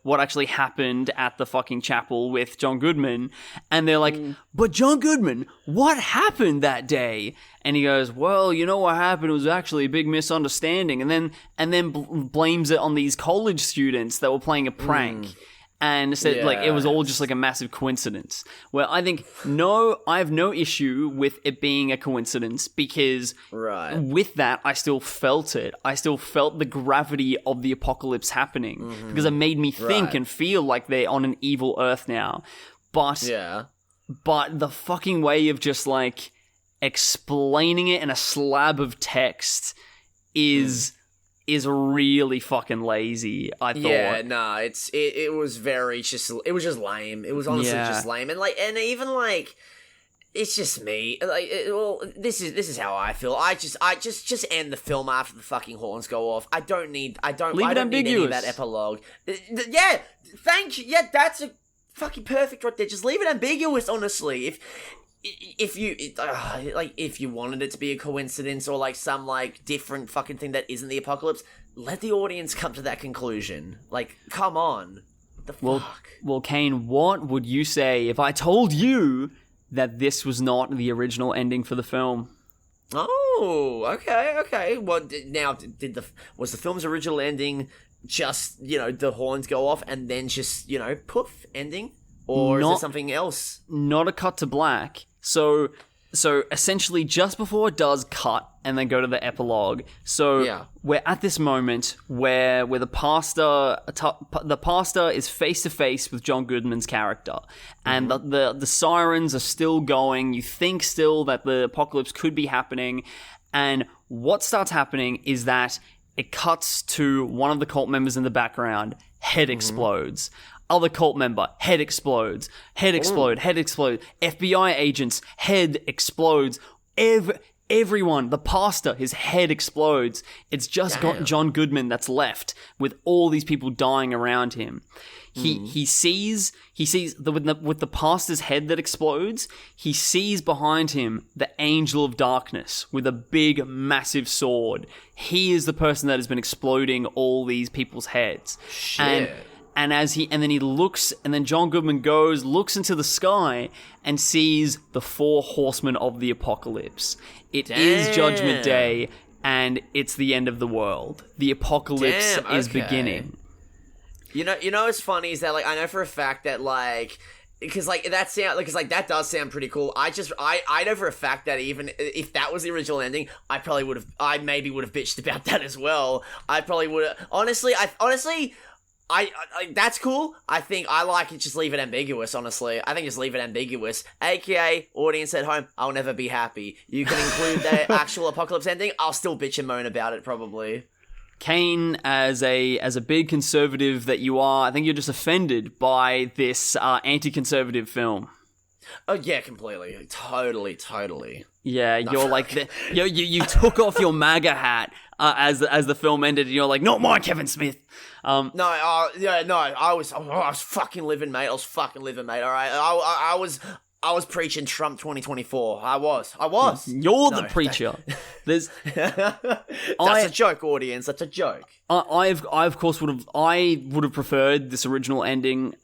Speaker 2: what actually happened at the fucking chapel with John Goodman, and they're like, but John Goodman, what happened that day? And he goes, well, you know what happened? It was actually a big misunderstanding, and then blames it on these college students that were playing a prank. and said like it was all just like a massive coincidence. Where I think I have no issue with it being a coincidence, because with that I still felt it. I still felt the gravity of the apocalypse happening, because it made me think and feel like they're on an evil Earth now. But the fucking way of just like explaining it in a slab of text is really fucking lazy, I thought.
Speaker 1: Yeah, no, it was very just, it was just lame. It was honestly just lame. And even like, it's just me. Like, this is how I feel. I just end the film after the fucking horns go off. I don't need any of that epilogue. Yeah, thank you. Yeah, that's a fucking perfect right there. Just leave it ambiguous, honestly. If you wanted it to be a coincidence or like some like different fucking thing that isn't the apocalypse, let the audience come to that conclusion. Like, come on. What the fuck?
Speaker 2: Well, Kane, what would you say if I told you that this was not the original ending for the film?
Speaker 1: Oh, okay. Well, now was the film's original ending just, the horns go off and then just, poof, ending? Or is there something else? Not
Speaker 2: a cut to black. So essentially just before it does cut and then go to the epilogue. So we're at this moment where the pastor is face to face with John Goodman's character, and the sirens are still going. You think still that the apocalypse could be happening, and what starts happening is that it cuts to one of the cult members in the background. Head explodes. Other cult member, head explodes. Head explode. FBI agents, head explodes. Everyone, the pastor, his head explodes. It's just got John Goodman that's left with all these people dying around him. He sees with the pastor's head that explodes, he sees behind him the angel of darkness with a big, massive sword. He is the person that has been exploding all these people's heads.
Speaker 1: Shit.
Speaker 2: And then John Goodman looks into the sky and sees the 4 horsemen of the apocalypse. It is Judgment Day, and it's the end of the world. The apocalypse is beginning.
Speaker 1: You know what's funny is that, like, I know for a fact that, like, because that does sound pretty cool. I know for a fact that even if that was the original ending, I maybe would have bitched about that as well. I probably would have. Honestly, I that's cool. I think I like it. Just leave it ambiguous. Honestly, I think just leave it ambiguous. AKA audience at home, I'll never be happy. You can include the actual apocalypse ending. I'll still bitch and moan about it probably.
Speaker 2: Kane, as a big conservative that you are, I think you're just offended by this anti-conservative film.
Speaker 1: Oh yeah, completely, totally.
Speaker 2: Yeah, you're like you took off your MAGA hat as the film ended, and you're like, not mine, Kevin Smith.
Speaker 1: I was fucking living, mate. All right, I was preaching Trump 2024. I was.
Speaker 2: You're the preacher. That's
Speaker 1: a joke, audience. That's a joke.
Speaker 2: I of course would have preferred this original ending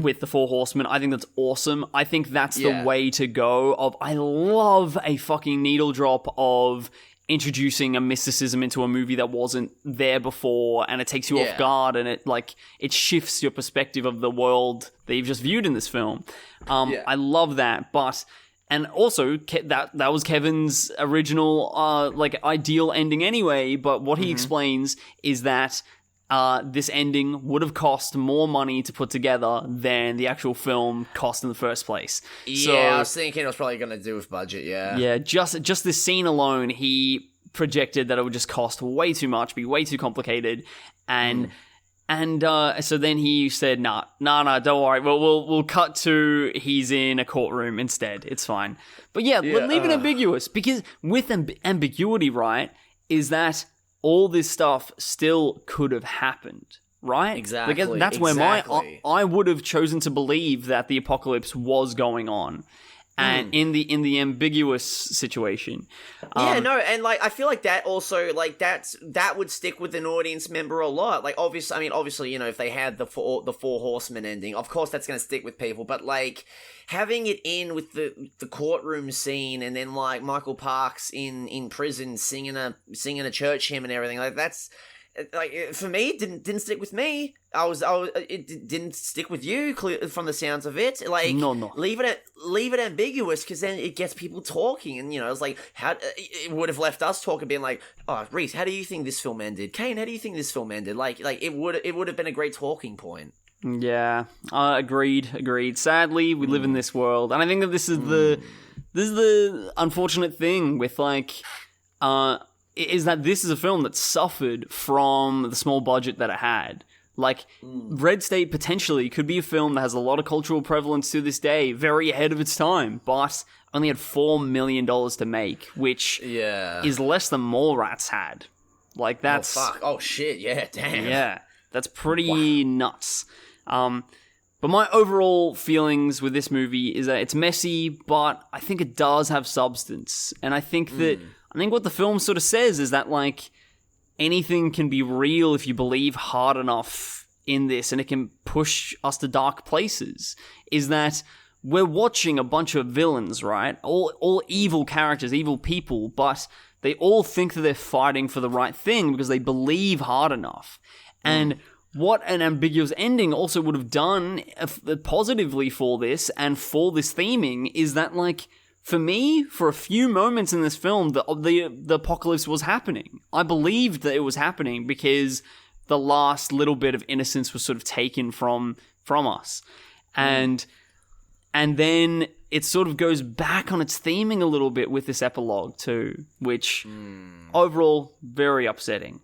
Speaker 2: with the 4 horsemen. I think that's awesome. I think that's the way to go. I love a fucking needle drop of introducing a mysticism into a movie that wasn't there before, and it takes you off guard, and it shifts your perspective of the world that you've just viewed in this film. I love that, and also that was Kevin's original ideal ending anyway. But what he explains is that this ending would have cost more money to put together than the actual film cost in the first place.
Speaker 1: Yeah,
Speaker 2: so,
Speaker 1: I was thinking it was probably going to do with budget,
Speaker 2: Yeah, just this scene alone, he projected that it would just cost way too much, be way too complicated, and so then he said, nah, don't worry, we'll cut to he's in a courtroom instead. It's fine. But leave it ambiguous, because with ambiguity, right, is that all this stuff still could have happened, right?
Speaker 1: Exactly.
Speaker 2: That's where I would have chosen to believe that the apocalypse was going on, and in the ambiguous situation.
Speaker 1: And like I feel like that also that would stick with an audience member a lot. Like obviously, if they had the 4 horsemen ending, of course that's going to stick with people. But like having it in with the courtroom scene, and then like Michael Parks in prison singing a church hymn and everything, like that's for me, it didn't stick with me. It didn't stick with you from the sounds of it. Like,
Speaker 2: no.
Speaker 1: leave it ambiguous, because then it gets people talking, and it's like, how it would have left us talking, being like, oh, Rhys, how do you think this film ended? Kane, how do you think this film ended? Like it would have been a great talking point.
Speaker 2: Yeah, agreed. Sadly, we live in this world, and I think that this is the unfortunate thing with is that this is a film that suffered from the small budget that it had. Like, Red State potentially could be a film that has a lot of cultural prevalence to this day, very ahead of its time, but only had $4 million to make, which is less than Mallrats had. Like, that's...
Speaker 1: Oh, fuck. Oh, shit. Yeah, damn.
Speaker 2: Yeah, that's pretty nuts. But my overall feelings with this movie is that it's messy, but I think it does have substance. And I think what the film sort of says is that, like, anything can be real if you believe hard enough in this, and it can push us to dark places. Is that we're watching a bunch of villains, right? All evil characters, evil people, but they all think that they're fighting for the right thing because they believe hard enough. And what an ambiguous ending also would have done positively for this and for this theming is that, like, for me, for a few moments in this film, the apocalypse was happening. I believed that it was happening because the last little bit of innocence was sort of taken from us. And then it sort of goes back on its theming a little bit with this epilogue too, which overall, very upsetting.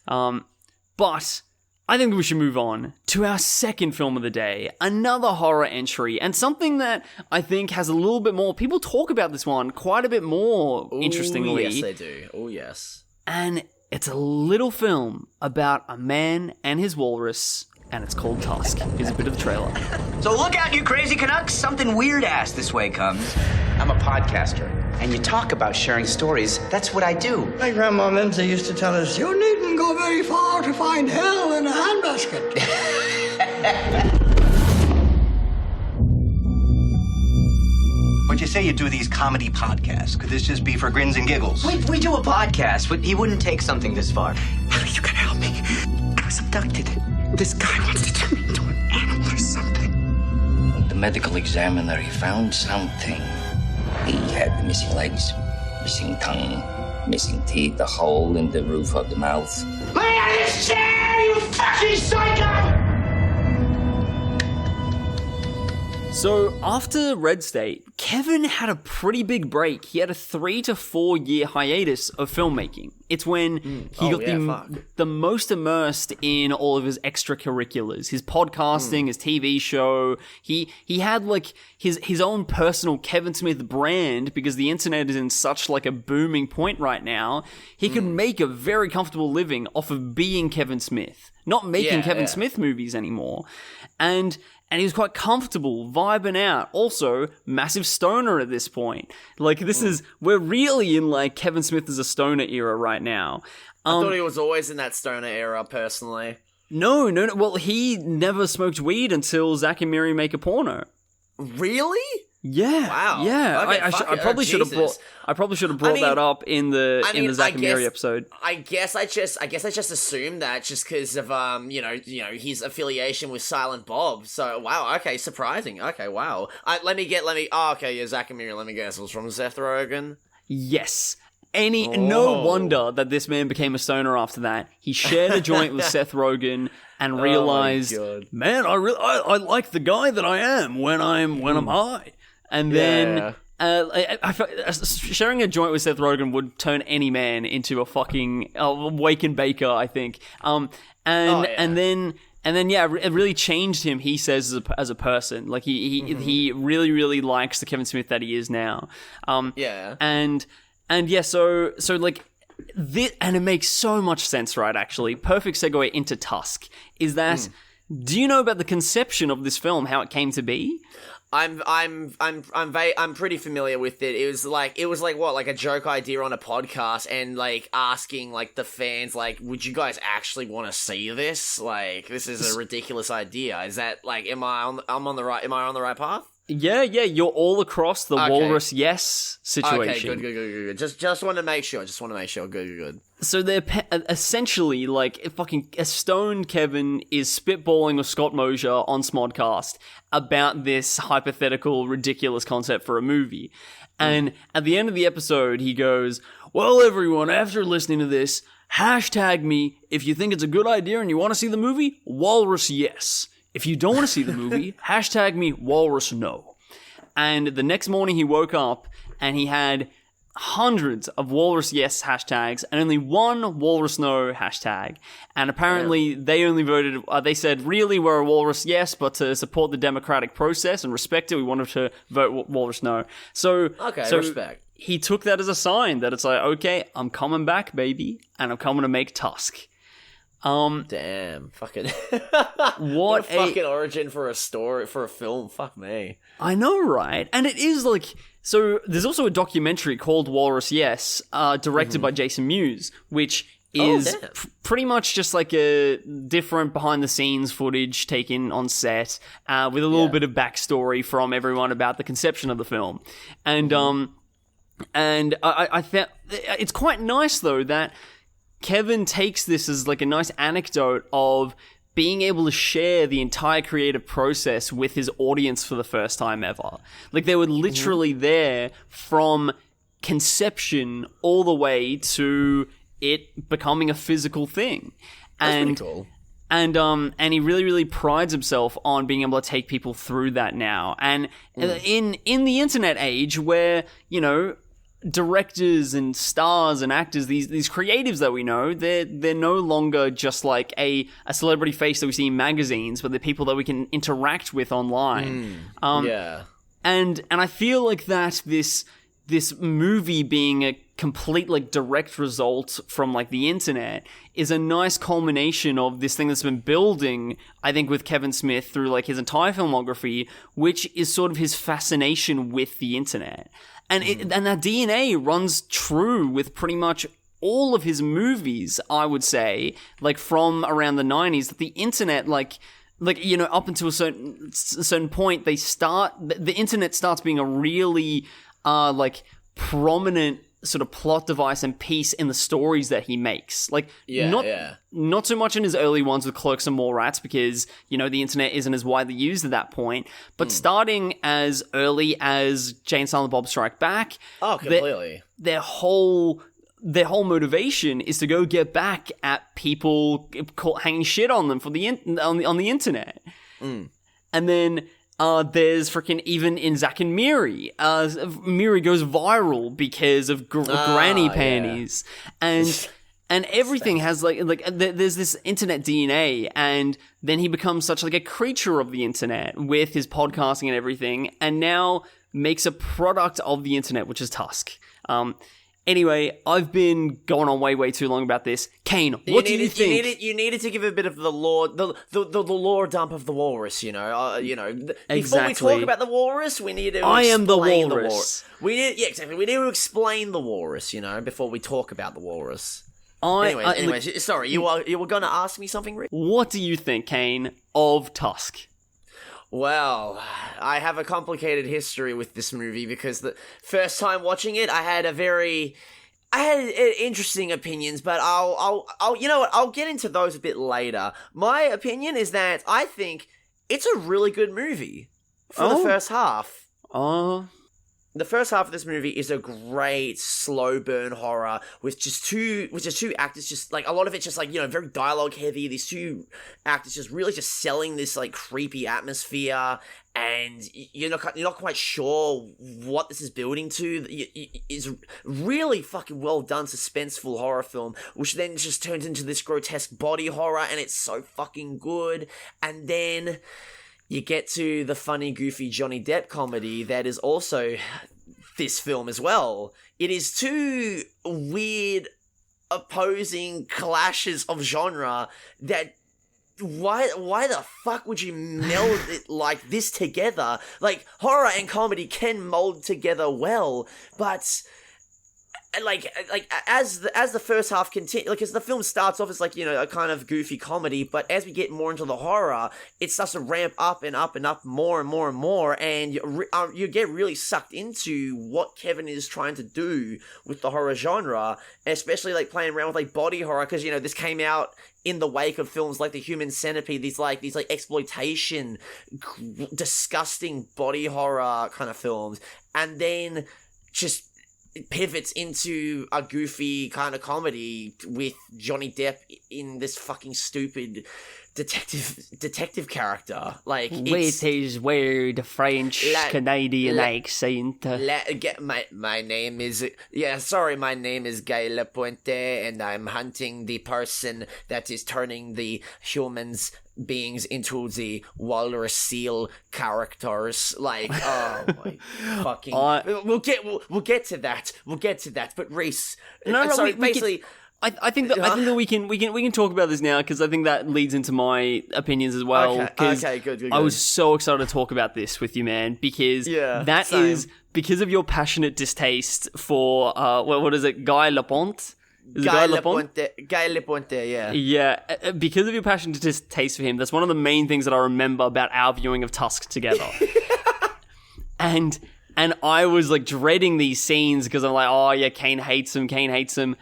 Speaker 2: But I think we should move on to our second film of the day, another horror entry, and something that I think has a little bit more... People talk about this one quite a bit more, interestingly.
Speaker 1: Yes, they do. Oh, yes.
Speaker 2: And it's a little film about a man and his walrus, and it's called Tusk. Here's a bit of the trailer.
Speaker 13: So look out, you crazy Canucks. Something weird-ass this way comes. I'm a podcaster, and you talk about sharing stories. That's what I do.
Speaker 14: My grandma Mimsy used to tell us, you needn't go very far to find hell in a handbasket.
Speaker 13: But you say you do these comedy podcasts. Could this just be for grins and giggles? We do a podcast, but he wouldn't take something this far.
Speaker 14: Ellie, you gotta help me. I was abducted. This guy wants to turn me into an animal or something.
Speaker 12: The medical examiner, he found something. He had the missing legs, missing tongue, missing teeth, a hole in the roof of the mouth.
Speaker 6: Lay out of this chair, you fucking psycho!
Speaker 2: So, after Red State, Kevin had a pretty big break. He had a 3 to 4 year hiatus of filmmaking. It's when he got the most immersed in all of his extracurriculars. His podcasting, his TV show. He had, like, his own personal Kevin Smith brand, because the internet is in such, like, a booming point right now. He could make a very comfortable living off of being Kevin Smith. Not making Kevin Smith movies anymore. And he was quite comfortable, vibing out. Also, massive stoner at this point. Like, we're really in, like, Kevin Smith as a stoner era right now.
Speaker 1: I thought he was always in that stoner era, personally.
Speaker 2: No. Well, he never smoked weed until Zack and Miri Make a Porno.
Speaker 1: Really?
Speaker 2: Yeah.
Speaker 1: Wow.
Speaker 2: Yeah.
Speaker 1: Okay,
Speaker 2: I probably should have brought that up in the Zack and Miri episode.
Speaker 1: I guess I just assumed that just because of his affiliation with Silent Bob. So wow. Okay, surprising. Okay, wow. Zack and Miri. Let me guess. It was from Seth Rogen.
Speaker 2: Yes. No wonder that this man became a stoner after that. He shared a joint with Seth Rogen and realized, man, I like the guy that I am when I'm high. And then sharing a joint with Seth Rogen would turn any man into a fucking Wake Baker, I think. And then it really changed him. He says as a person, like he really really likes the Kevin Smith that he is now. So like this, and it makes so much sense, right? Actually, perfect segue into Tusk is that. Do you know about the conception of this film? How it came to be?
Speaker 1: I'm pretty familiar with it. It was like what, like a joke idea on a podcast, and like asking like the fans, like, would you guys actually want to see this? Like, this is a ridiculous idea. Is that like, am I on the right path?
Speaker 2: Yeah, you're all across the walrus yes situation.
Speaker 1: Okay, good. Just want to make sure. Good.
Speaker 2: So they're essentially like fucking a stoned Kevin is spitballing with Scott Mosier on Smodcast about this hypothetical, ridiculous concept for a movie. And at the end of the episode, he goes, "Well, everyone, after listening to this, hashtag me if you think it's a good idea and you want to see the movie, walrus yes. If you don't want to see the movie, hashtag me walrus no." And the next morning he woke up and he had hundreds of walrus yes hashtags and only one walrus no hashtag. And apparently they only voted, they said, really, we're a walrus yes, but to support the democratic process and respect it, we wanted to vote walrus no. So
Speaker 1: respect.
Speaker 2: He took that as a sign that it's like, okay, I'm coming back, baby, and I'm coming to make Tusk.
Speaker 1: Damn, fucking what a fucking origin for a story, for a film. Fuck me.
Speaker 2: I know, right? And it is like, so there's also a documentary called Walrus Yes, directed by Jason Mewes, which is pretty much just like a different behind the scenes footage taken on set, with a little bit of backstory from everyone about the conception of the film. And I thought it's quite nice though that Kevin takes this as like a nice anecdote of being able to share the entire creative process with his audience for the first time ever. Like they were literally there from conception all the way to it becoming a physical thing.
Speaker 1: That's pretty cool.
Speaker 2: And he really, really prides himself on being able to take people through that now. And in the internet age where, you know, directors and stars and actors, these creatives that we know, they're no longer just like a celebrity face that we see in magazines, but they're people that we can interact with online. And I feel like that this movie being a complete like direct result from like the internet is a nice culmination of this thing that's been building, I think, with Kevin Smith through like his entire filmography, which is sort of his fascination with the internet. And and that DNA runs true with pretty much all of his movies, I would say, like from around the 90s, that the internet, like you know, up until a certain point, the internet starts being a really like prominent sort of plot device and piece in the stories that he makes. Like not so much in his early ones with Clerks and Mallrats, because, you know, the internet isn't as widely used at that point, but starting as early as Jay and Silent Bob Strike Back.
Speaker 1: Oh, completely.
Speaker 2: Their whole motivation is to go get back at people hanging shit on them for on the internet. And then there's freaking, even in Zack and Miri, Miri goes viral because of granny panties, and everything has like there's this internet DNA, and then he becomes such like a creature of the internet with his podcasting and everything, and now makes a product of the internet, which is Tusk. Anyway, I've been going on way too long about this. Kane, what do you think?
Speaker 1: You needed to give a bit of the lore, the lore dump of the walrus. You know, before we talk about the walrus, we need to.
Speaker 2: I am the walrus.
Speaker 1: We need to explain the walrus. You know, before we talk about the walrus. Anyways, sorry, you were going to ask me something, Rick?
Speaker 2: What do you think, Kane, of Tusk?
Speaker 1: Well, I have a complicated history with this movie because the first time watching it, I had interesting opinions, but I'll you know what? I'll get into those a bit later. My opinion is that I think it's a really good movie for the first half. The first half of this movie is a great slow burn horror with just two actors, just like a lot of it's just like, you know, very dialogue heavy. These two actors just really just selling this like creepy atmosphere, and you're not quite sure what this is building to. It's really fucking well done suspenseful horror film, which then just turns into this grotesque body horror, and it's so fucking good. And then you get to the funny, goofy Johnny Depp comedy that is also this film as well. It is two weird, opposing clashes of genre that... Why the fuck would you meld it like this together? Like, horror and comedy can mold together well, but as the first half continues, like, as the film starts off as, like, you know, a kind of goofy comedy, but as we get more into the horror, it starts to ramp up and up and up more and more and more, and you get really sucked into what Kevin is trying to do with the horror genre, especially, like, playing around with, like, body horror, because, you know, this came out in the wake of films like The Human Centipede, these exploitation, disgusting body horror kind of films, and then just pivots into a goofy kind of comedy with Johnny Depp in this fucking stupid detective character. Like,
Speaker 2: with his weird French Canadian accent.
Speaker 1: My name is Guy Lapointe, and I'm hunting the person that is turning the beings into the walrus seal characters. Like, oh my fucking. We'll get to that. But Rhys,
Speaker 2: I think that we can talk about this now, because I think that leads into my opinions as well.
Speaker 1: Okay, good.
Speaker 2: I was so excited to talk about this with you, man, because is because of your passionate distaste for what is it, Guy Lapointe?
Speaker 1: Guy Lapointe, yeah.
Speaker 2: Yeah, because of your passionate distaste for him, that's one of the main things that I remember about our viewing of Tusk together. and I was, like, dreading these scenes because I'm like, oh yeah, Kane hates him.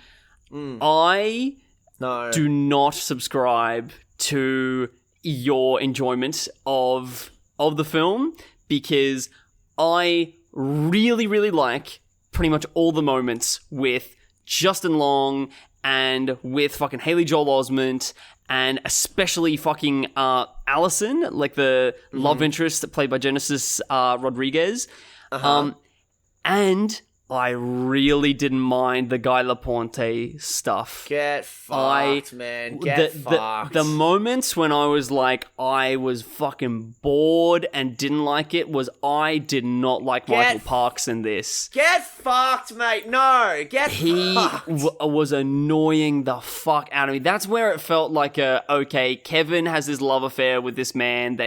Speaker 2: I do not subscribe to your enjoyment of the film, because I really, really like pretty much all the moments with Justin Long and with fucking Haley Joel Osment, and especially fucking Allison, like the love interest played by Genesis Rodriguez. And I really didn't mind the Guy Lapointe stuff.
Speaker 1: Get fucked, man. Get fucked.
Speaker 2: The moments when I was like, I was fucking bored and didn't like it, was I did not like Michael Parks in this.
Speaker 1: Get fucked, mate. No, fucked.
Speaker 2: He was annoying the fuck out of me. That's where it felt like okay, Kevin has this love affair with this man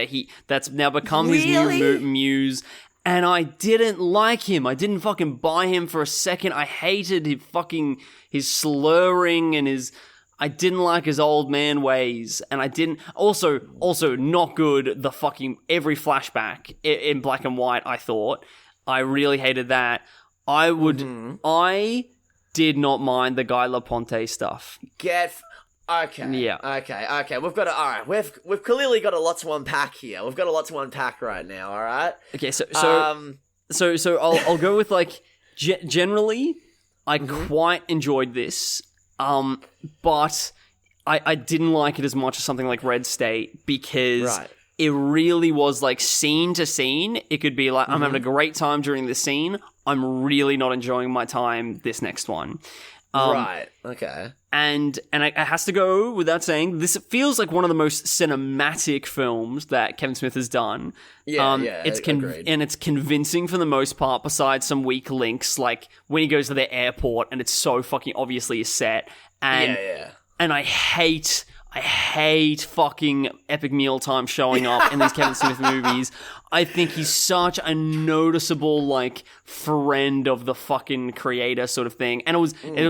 Speaker 2: that's now become his new muse. And I didn't like him. I didn't fucking buy him for a second. I hated his slurring and I didn't like his old man ways. And I didn't, also not good, the fucking, every flashback in black and white, I thought. I really hated that. I did not mind the Guy Lapointe stuff.
Speaker 1: Okay.
Speaker 2: Yeah.
Speaker 1: Okay. We've got alright. We've clearly got a lot to unpack here. We've got a lot to unpack right now. All right.
Speaker 2: Okay. So I'll go with, like, generally, I quite enjoyed this. But I didn't like it as much as something like Red State, because it really was, like, scene to scene. It could be like, I'm having a great time during this scene. I'm really not enjoying my time this next one.
Speaker 1: Right. Okay.
Speaker 2: And it has to go without saying, this feels like one of the most cinematic films that Kevin Smith has done.
Speaker 1: Agreed.
Speaker 2: And it's convincing for the most part, besides some weak links, like when he goes to the airport and it's so fucking obviously a set. And I hate fucking Epic Mealtime showing up in these Kevin Smith movies. I think he's such a noticeable, like, friend of the fucking creator sort of thing. And it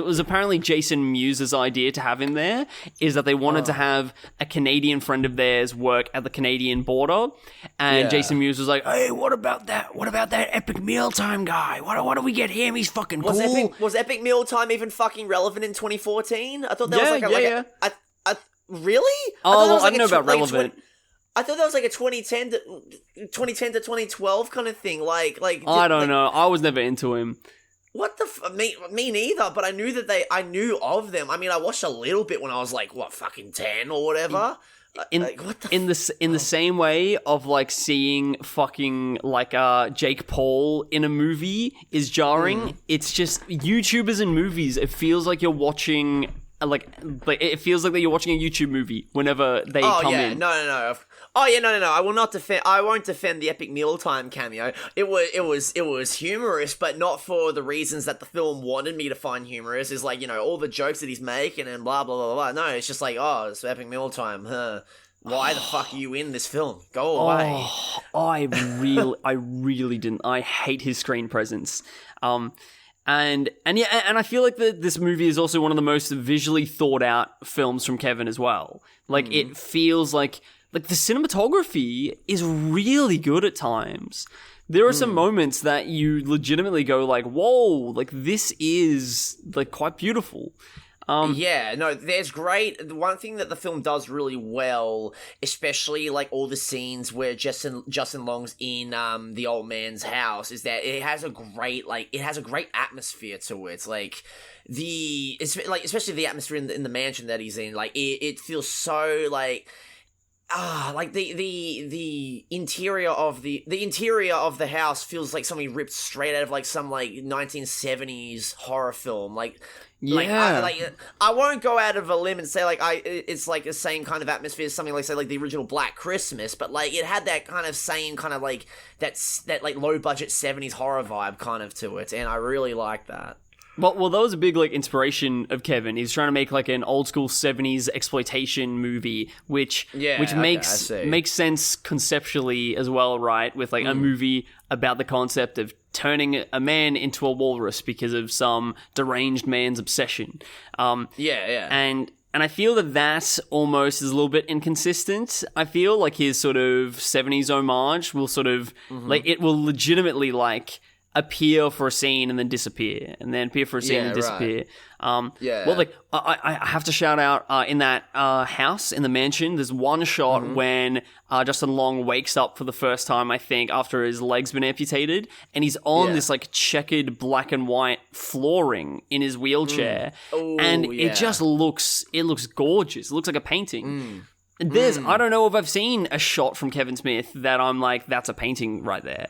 Speaker 2: was apparently Jason Mewes' idea to have him there, is that they wanted to have a Canadian friend of theirs work at the Canadian border. And Jason Mewes was like, hey, what about that Epic Mealtime guy? What do we get him? He's fucking cool.
Speaker 1: Was Epic Mealtime even fucking relevant in 2014? I thought that was really?
Speaker 2: I don't know about relevant.
Speaker 1: I thought that was like a 2010 to 2012 kind of thing. Like
Speaker 2: I don't know. I was never into him.
Speaker 1: What the me neither. But I knew of them. I mean, I watched a little bit when I was like, fucking 10 or whatever.
Speaker 2: In the same way of, like, seeing fucking, like, Jake Paul in a movie is jarring. It's just YouTubers in movies. It feels like you're watching. Like it feels like that you're watching a YouTube movie whenever they come in.
Speaker 1: No. Oh yeah, no. I will not defend. I won't defend the Epic Mealtime cameo. It was humorous, but not for the reasons that the film wanted me to find humorous. Is like, you know, all the jokes that he's making and blah blah blah blah. No, it's just like, oh, it's Epic Mealtime. Huh? Why the fuck are you in this film? Go away.
Speaker 2: I really didn't. I hate his screen presence. And I feel like this movie is also one of the most visually thought out films from Kevin as well. Like, it feels like the cinematography is really good at times. There are some moments that you legitimately go like, whoa, like this is like quite beautiful.
Speaker 1: There's great. The one thing that the film does really well, especially like all the scenes where Justin Long's in the old man's house, is that it has a great atmosphere to it. Like especially the atmosphere in the mansion that he's in. Like it feels so like. Like the interior of the house feels like something ripped straight out of like some like 1970s horror film. I won't go out of a limb and say like it's like the same kind of atmosphere as something like say like the original Black Christmas, but like it had that kind of same kind of like that like low budget 70s horror vibe kind of to it, and I really like that.
Speaker 2: Well, that was a big like inspiration of Kevin. He's trying to make like an old school 70s exploitation movie, which makes sense conceptually as well, right? With like a movie about the concept of turning a man into a walrus because of some deranged man's obsession. And I feel that almost is a little bit inconsistent. I feel like his sort of 70s homage will sort of like it will legitimately like appear for a scene and then disappear, and then appear for a scene and disappear. Well, like I have to shout out in that house in the mansion. There's one shot when Justin Long wakes up for the first time, I think, after his leg's been amputated, and he's on this like checkered black and white flooring in his wheelchair, it just looks gorgeous. It looks like a painting. I don't know if I've seen a shot from Kevin Smith that I'm like, that's a painting right there.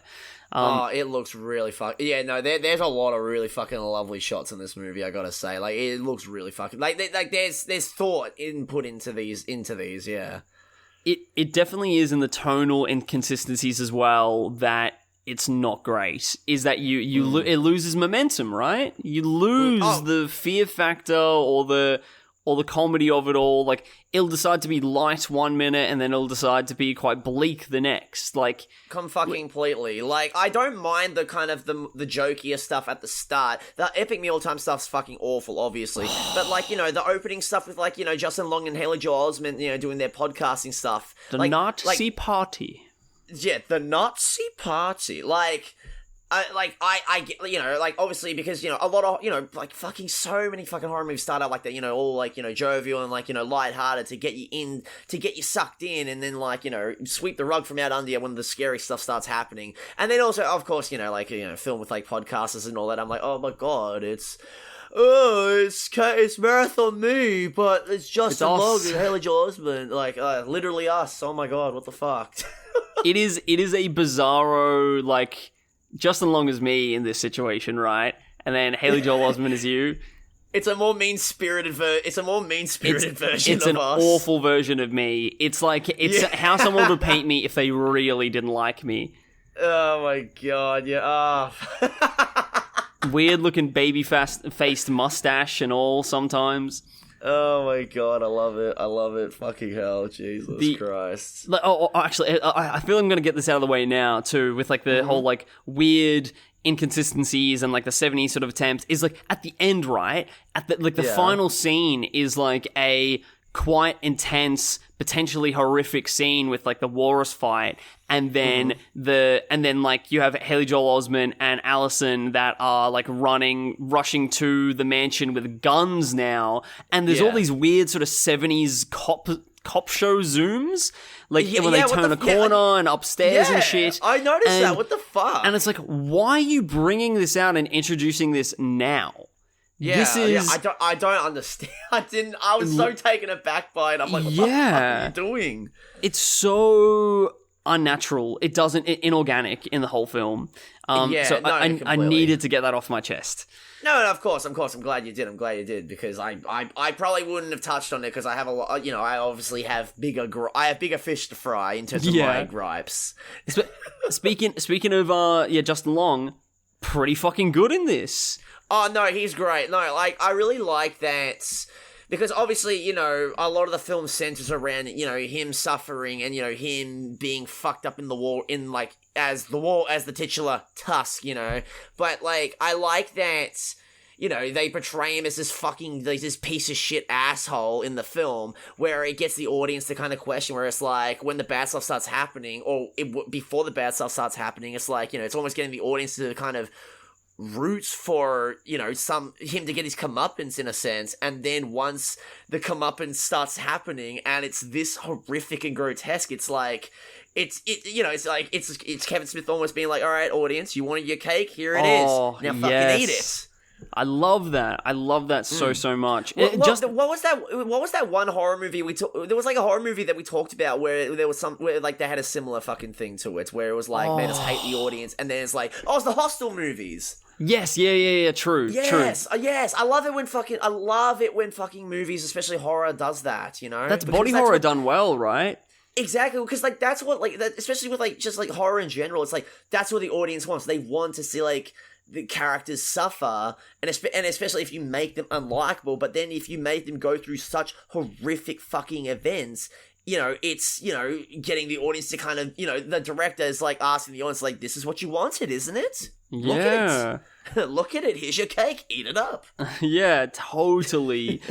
Speaker 1: It looks really there's a lot of really fucking lovely shots in this movie, I gotta say. Like, it looks really fucking like there's thought input into these, yeah.
Speaker 2: It definitely is in the tonal inconsistencies as well that it's not great. Is that it loses momentum, right? You lose the fear factor or the comedy of it all. Like, it'll decide to be light 1 minute and then it'll decide to be quite bleak the next. Like,
Speaker 1: completely. Like, I don't mind the kind of the jokier stuff at the start. The Epic Mealtime stuff's fucking awful, obviously. But like, the opening stuff with like, Justin Long and Haley Joel Osment, doing their podcasting stuff.
Speaker 2: The Nazi party.
Speaker 1: Yeah, the Nazi party. Like, I get, like, obviously, because, a lot of, like, fucking so many fucking horror movies start out like that, all, like, jovial and, like, lighthearted to get you sucked in, and then, like, sweep the rug from out under you when the scary stuff starts happening. And then also, of course, film with, like, podcasters and all that, I'm like, oh my god, it's Marathon Me, but it's Justin Long and Haley Joel Osment, like, literally us, oh my god, what the fuck.
Speaker 2: It is a bizarro, like, Justin Long is me in this situation, right? And then Haley Joel Osment is you.
Speaker 1: It's a more mean-spirited version of us.
Speaker 2: It's an awful version of me. It's like, how someone would paint me if they really didn't like me.
Speaker 1: Oh my god, yeah.
Speaker 2: Weird-looking baby-faced mustache and all sometimes.
Speaker 1: Oh my god, I love it. Fucking hell, Jesus Christ.
Speaker 2: Actually, I feel I'm gonna get this out of the way now, too, with, like, the whole, like, weird inconsistencies and, like, the 70s sort of attempt, is, like, at the end, right? The final scene is, like, a quite intense, potentially horrific scene with, like, the walrus fight, and then like, you have Haley Joel Osment and Allison that are, like, rushing to the mansion with guns now, and there's all these weird sort of 70s cop show zooms, like, when they turn a corner and upstairs and shit.
Speaker 1: I noticed that, what the fuck?
Speaker 2: And it's like, why are you bringing this out and introducing this now?
Speaker 1: I don't understand. I was so taken aback by it. I'm like, what the fuck are you doing?
Speaker 2: It's so unnatural. It doesn't, inorganic in the whole film. I needed to get that off my chest.
Speaker 1: No, of course. I'm glad you did. Because I probably wouldn't have touched on it because I have a lot, I obviously have bigger fish to fry in terms of my gripes.
Speaker 2: Speaking of, Justin Long, pretty fucking good in this.
Speaker 1: Oh, no, he's great. No, like, I really like that because obviously, you know, a lot of the film centers around, you know, him suffering and, you know, him being fucked up in the war, in, like, as the titular Tusk, you know. But, like, I like that, you know, they portray him as this fucking, like, this piece of shit asshole in the film, where it gets the audience to kind of question, where it's like, when the bad stuff starts happening, or before the bad stuff starts happening, it's like, you know, it's almost getting the audience to kind of roots for, you know, him to get his comeuppance in a sense, and then once the comeuppance starts happening and it's this horrific and grotesque, it's like, it's Kevin Smith almost being like, all right, audience, you wanted your cake, here it is, now fucking eat it.
Speaker 2: I love that. I love that so much.
Speaker 1: What was that one horror movie there was like a horror movie that we talked about where there was where like they had a similar fucking thing to it, where it was like, made us hate the audience, and then it's like, it's the Hostel movies.
Speaker 2: Yes, yeah, true.
Speaker 1: Yes, I love it when fucking movies, especially horror, does that, you know?
Speaker 2: That's body horror done well, right?
Speaker 1: Exactly, because like that's what, like, that, especially with like just like horror in general, it's like that's what the audience wants. They want to see like the characters suffer, and especially if you make them unlikable, but then if you make them go through such horrific fucking events, you know, it's, you know, getting the audience to kind of, you know, the director is like asking the audience, like, this is what you wanted, isn't it?
Speaker 2: Yeah.
Speaker 1: Look at it. Here's your cake. Eat it up.
Speaker 2: Yeah, totally.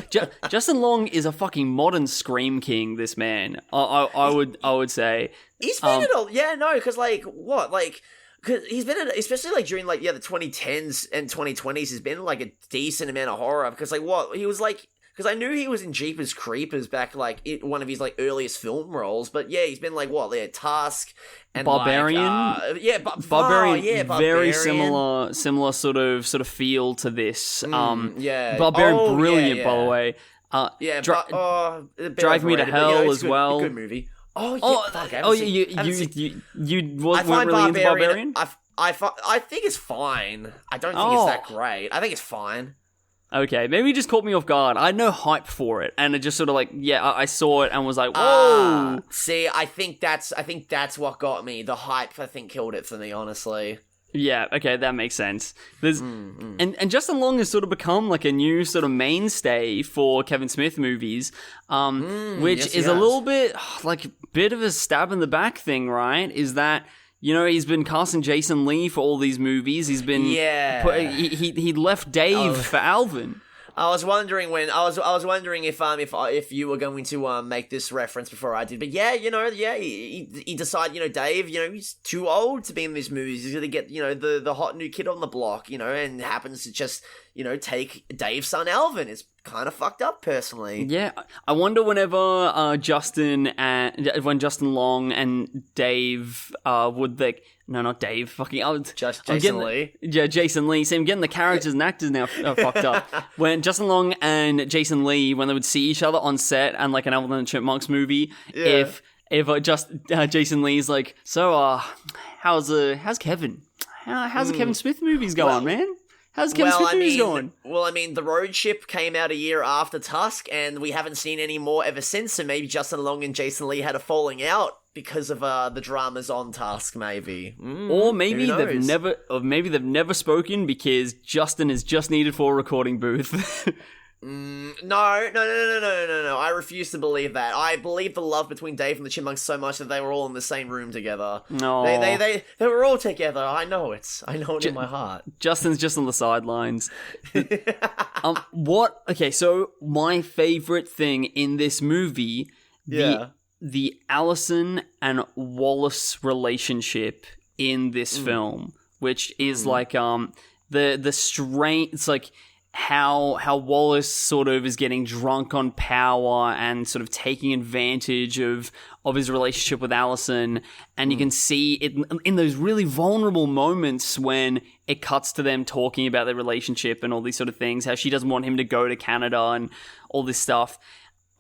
Speaker 2: Justin Long is a fucking modern Scream King, this man. I would say.
Speaker 1: He's been in all... Yeah, no, because, like, what? Like... Because he's been in, especially like during like the 2010s and 2020s, he's been in like a decent amount of horror. Because like what he was like, because I knew he was in Jeepers Creepers back like one of his like earliest film roles. But yeah, he's been like what, like Tusk and
Speaker 2: Barbarian.
Speaker 1: Barbarian.
Speaker 2: Very similar sort of feel to this.
Speaker 1: Yeah,
Speaker 2: Barbarian, brilliant by the way. Drive Me to Hell as well.
Speaker 1: Good movie. You weren't
Speaker 2: really into Barbarian?
Speaker 1: I think it's fine. I don't think it's that great. I think it's fine.
Speaker 2: Okay, maybe it just caught me off guard. I had no hype for it, and it just sort of like, I saw it and was like, whoa.
Speaker 1: See, I think that's what got me. The hype, I think, killed it for me, honestly.
Speaker 2: Yeah, okay, that makes sense. There's and Justin Long has sort of become like a new sort of mainstay for Kevin Smith movies, which is a little bit like a bit of a stab in the back thing, right? Is that, you know, he's been casting Jason Lee for all these movies. He's been he left Dave for Alvin.
Speaker 1: I was wondering if you were going to make this reference before I did, but he decided, you know, Dave, you know, he's too old to be in these movies. He's gonna get, you know, the hot new kid on the block, you know, and happens to just, you know, take Dave's son Alvin. It's kind of fucked up, personally.
Speaker 2: Yeah, I wonder whenever Justin Long and Dave would like. No, not Dave. Jason
Speaker 1: Lee.
Speaker 2: Yeah, Jason Lee. See, I'm getting the characters and actors now fucked up. When Justin Long and Jason Lee, when they would see each other on set and like an Alvin and the Chipmunks movie, if Jason Lee's like, so how's Kevin? How's the Kevin Smith movies going, man? How's Kevin Smith movies going?
Speaker 1: Well, I mean, The Road Ship came out a year after Tusk, and we haven't seen any more ever since. So maybe Justin Long and Jason Lee had a falling out because of the dramas on Tusk, maybe.
Speaker 2: Or maybe they've never spoken because Justin is just needed for a recording booth.
Speaker 1: No. I refuse to believe that. I believe the love between Dave and the Chipmunks so much that they were all in the same room together.
Speaker 2: No,
Speaker 1: they were all together. I know it in my heart.
Speaker 2: Justin's just on the sidelines. Okay, so my favorite thing in this movie, the Allison and Wallace relationship in this film, which is like the strain. It's like how Wallace sort of is getting drunk on power and sort of taking advantage of his relationship with Allison, and you can see it in those really vulnerable moments when it cuts to them talking about their relationship and all these sort of things, how she doesn't want him to go to Canada and all this stuff.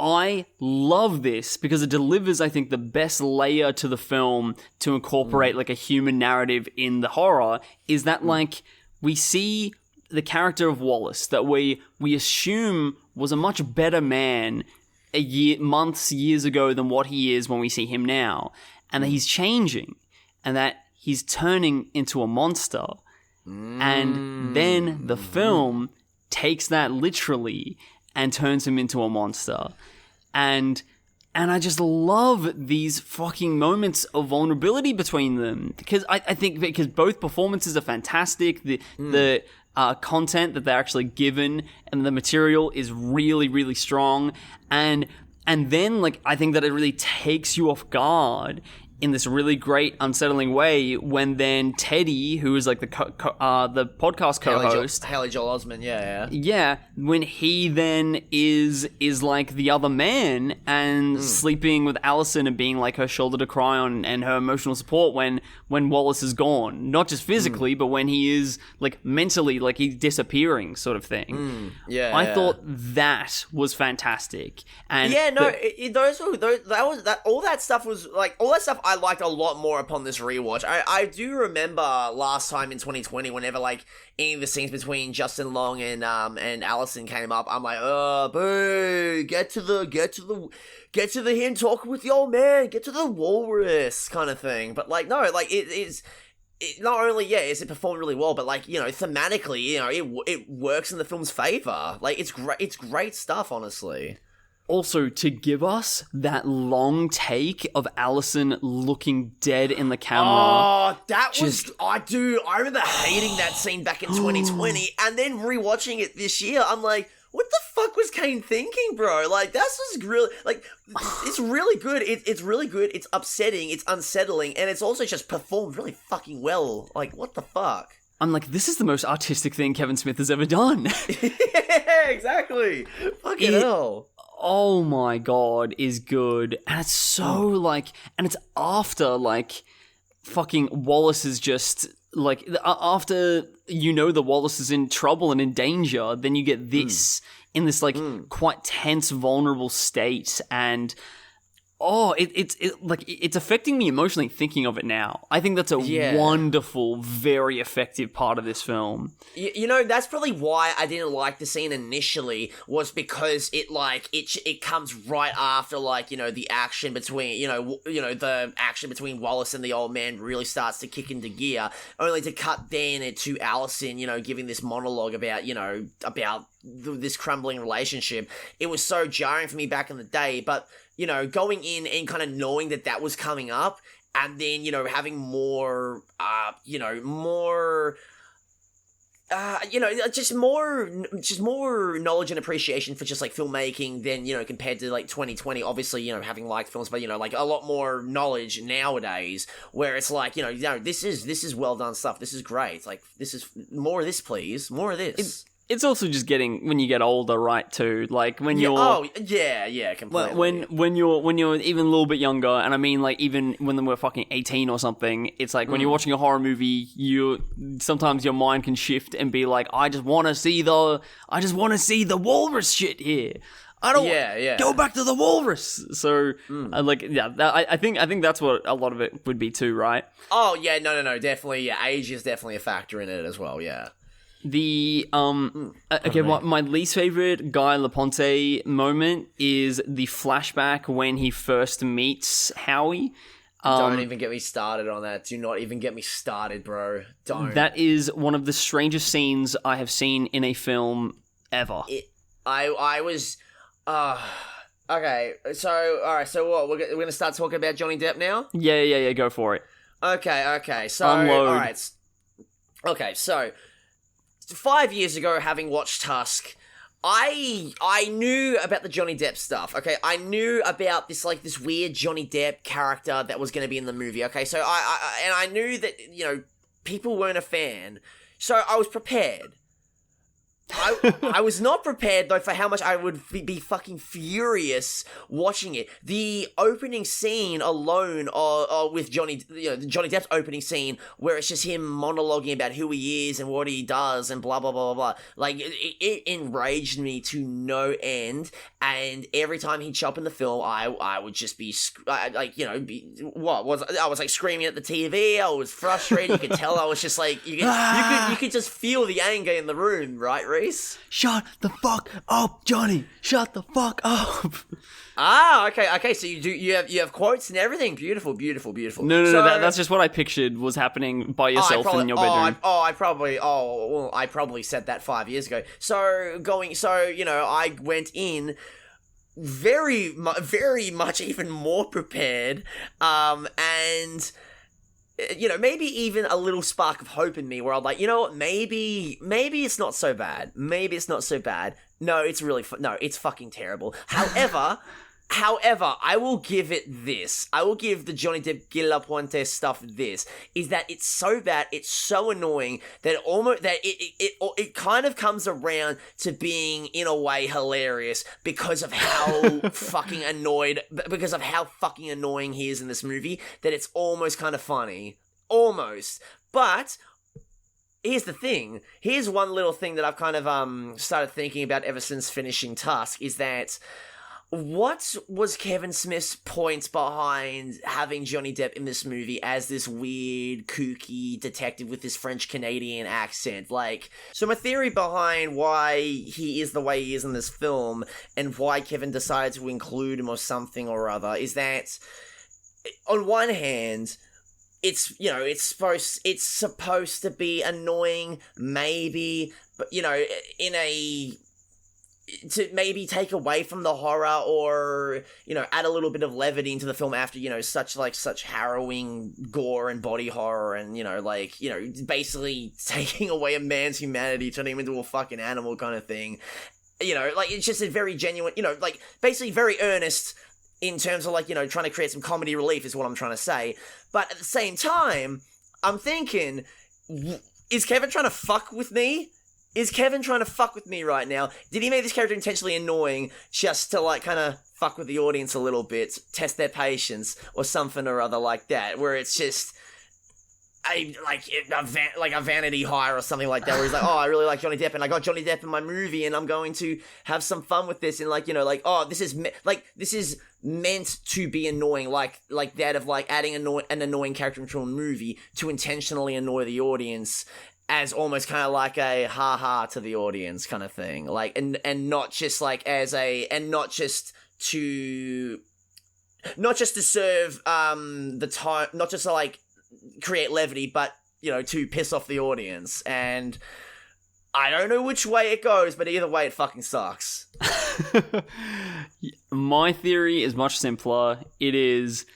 Speaker 2: I love this because it delivers, I think, the best layer to the film to incorporate like a human narrative in the horror, is that like we see the character of Wallace that we assume was a much better man years ago than what he is when we see him now, and that he's changing, and that he's turning into a monster. And then the film takes that literally and turns him into a monster. And I just love these fucking moments of vulnerability between them. Because I think because both performances are fantastic. The content that they're actually given and the material is really, really strong. And then, like, I think that it really takes you off guard in this really great, unsettling way when then Teddy, who is like the podcast co-host,
Speaker 1: Haley Joel Osment,
Speaker 2: yeah, when he then is like the other man and sleeping with Allison and being like her shoulder to cry on and her emotional support when Wallace is gone, not just physically, but when he is like mentally, like he's disappearing, sort of thing. I thought that was fantastic, and
Speaker 1: all that stuff was like all that stuff I liked a lot more upon this rewatch. I do remember last time in 2020, whenever like any of the scenes between Justin Long and Allison came up, I'm like, oh, boo, get to the him talking with the old man, get to the walrus kind of thing. But like, no, like it not only is it performed really well, but like, you know, thematically, you know, it works in the film's favor. Like it's great stuff, honestly.
Speaker 2: Also, to give us that long take of Allison looking dead in the camera.
Speaker 1: Oh, that was... I remember hating that scene back in 2020, and then rewatching it this year, I'm like, what the fuck was Kane thinking, bro? Like, that's just really... Like, it's really good. It's really good. It's upsetting. It's unsettling. And it's also just performed really fucking well. Like, what the fuck?
Speaker 2: I'm like, this is the most artistic thing Kevin Smith has ever done.
Speaker 1: Yeah, exactly. Fucking hell.
Speaker 2: Oh my god, is good. And it's so like, and it's after like fucking Wallace is just like, after you know the Wallace is in trouble and in danger, then you get this in this like quite tense, vulnerable state. And it's affecting me emotionally thinking of it now. I think that's a wonderful, very effective part of this film.
Speaker 1: You know, that's probably why I didn't like the scene initially, was because it comes right after, like, you know, the action between, the action between Wallace and the old man really starts to kick into gear, only to cut then to Allison, you know, giving this monologue about, you know, about this crumbling relationship. It was so jarring for me back in the day, but, you know, going in and kind of knowing that was coming up, and then, you know, having more just more knowledge and appreciation for just like filmmaking than, you know, compared to like 2020, obviously, you know, having liked films, but, you know, like a lot more knowledge nowadays, where it's like, you know, this is well done stuff. This is great. Like, this is more of this, please. More of this.
Speaker 2: It's also just getting, when you get older, right, too. Like, when you're...
Speaker 1: Oh, yeah, completely.
Speaker 2: When you're even a little bit younger, and I mean, like, even when we're fucking 18 or something, it's like, when you're watching a horror movie, sometimes your mind can shift and be like, I just want to see the walrus shit here. I don't go back to the walrus. So, I think that's what a lot of it would be too, right?
Speaker 1: Oh, yeah, no, definitely, yeah. Age is definitely a factor in it as well, yeah.
Speaker 2: My least favorite Guy Laponte moment is the flashback when he first meets Howie.
Speaker 1: Don't even get me started on that. Do not even get me started, bro. Don't.
Speaker 2: That is one of the strangest scenes I have seen in a film ever.
Speaker 1: Okay, so, alright, so what? We're gonna start talking about Johnny Depp now?
Speaker 2: Yeah, go for it.
Speaker 1: Okay, so,
Speaker 2: unload.
Speaker 1: Alright. Okay, so... 5 years ago, having watched Tusk, I knew about the Johnny Depp stuff, okay? I knew about this weird Johnny Depp character that was going to be in the movie, okay? So I knew that, you know, people weren't a fan, so I was prepared. I was not prepared, though, for how much I would be fucking furious watching it. The opening scene alone, with Johnny Depp's opening scene, where it's just him monologuing about who he is and what he does and blah, blah, blah, blah, blah. Like, it enraged me to no end, and every time he'd show up in the film, I would just be, I was, like, screaming at the TV, I was frustrated, you could tell I was just, like, you could just feel the anger in the room, right? Rhys?
Speaker 2: Shut the fuck up, Johnny. Shut the fuck up.
Speaker 1: Okay. So you have quotes and everything. Beautiful.
Speaker 2: No. That's just what I pictured was happening by yourself in your bedroom.
Speaker 1: I probably said that 5 years ago. I went in very much even more prepared, and maybe even a little spark of hope in me where I'm like, you know what, maybe it's not so bad. No, it's really it's fucking terrible. However, I will give it this. I will give the Johnny Depp Gil La Puente stuff this, is that it's so bad, it's so annoying that it kind of comes around to being in a way hilarious because of how fucking annoying he is in this movie, that it's almost kind of funny. Almost. But here's the thing. Here's one little thing that I've kind of started thinking about ever since finishing Tusk, is that what was Kevin Smith's point behind having Johnny Depp in this movie as this weird, kooky detective with this French-Canadian accent? So my theory behind why he is the way he is in this film, and why Kevin decided to include him or something or other, is that, on one hand, it's supposed to be annoying, maybe, but, to maybe take away from the horror, or add a little bit of levity into the film after such harrowing gore and body horror, and basically taking away a man's humanity, turning him into a fucking animal kind of thing. It's just a very genuine, basically very earnest in terms of trying to create some comedy relief is what I'm trying to say. But at the same time, I'm thinking, is Kevin trying to fuck with me? Is Kevin trying to fuck with me right now? Did he make this character intentionally annoying just to, kind of fuck with the audience a little bit, test their patience, or something or other like that, where it's just a vanity hire or something like that, where he's like, oh, I really like Johnny Depp, and I got Johnny Depp in my movie, and I'm going to have some fun with this, and this is meant to be annoying, like that of adding an annoying character into a movie to intentionally annoy the audience, as almost kind of like a ha-ha to the audience kind of thing. And not just to serve the time, not just to create levity, but to piss off the audience. And I don't know which way it goes, but either way it fucking sucks.
Speaker 2: My theory is much simpler. It is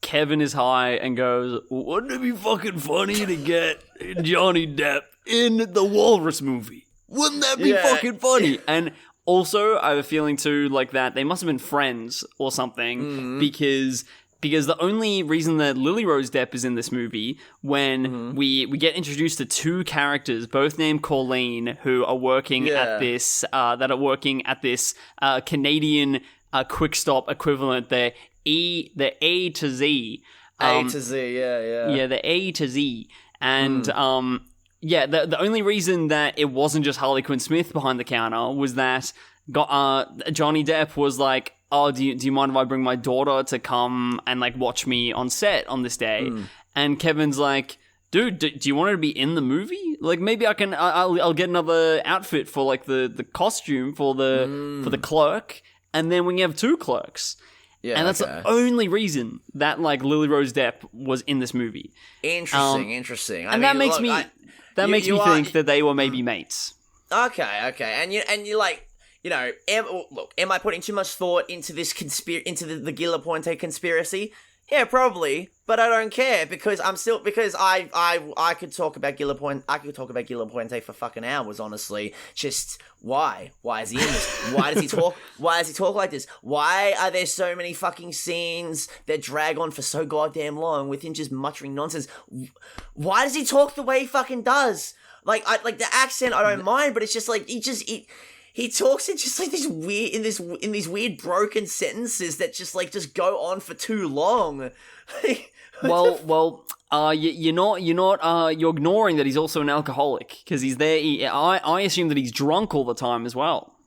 Speaker 2: Kevin is high and goes, wouldn't it be fucking funny to get Johnny Depp in the Walrus movie? Wouldn't that be fucking funny? And also, I have a feeling too, that they must have been friends or something, because the only reason that Lily Rose Depp is in this movie, when we get introduced to two characters, both named Colleen, who are working at this Canadian quick stop equivalent, the A to Z.
Speaker 1: A to Z, yeah.
Speaker 2: Yeah, the A to Z. And, the only reason that it wasn't just Harley Quinn Smith behind the counter was that Johnny Depp was like, oh, do you mind if I bring my daughter to come and, watch me on set on this day? And Kevin's like, dude, do you want her to be in the movie? Maybe I'll get another outfit for, the costume for the clerk, and then we can have two clerks. Yeah, and that's the only reason that Lily Rose Depp was in this movie.
Speaker 1: Interesting.
Speaker 2: And that makes me think that they were maybe mates.
Speaker 1: Okay. And you am I putting too much thought into this into the Gil La Puente conspiracy? Yeah, probably, but I don't care because I could talk about Gil La Puente. I could talk about Gil La Puente for fucking hours, honestly. Just why? Why is he in this? Why does he talk? Why does he talk like this? Why are there so many fucking scenes that drag on for so goddamn long with him just muttering nonsense? Why does he talk the way he fucking does? The accent I don't mind, but it's just he talks in just this weird in these weird broken sentences that just go on for too long.
Speaker 2: You're ignoring that he's also an alcoholic because he's there. I assume that he's drunk all the time as well.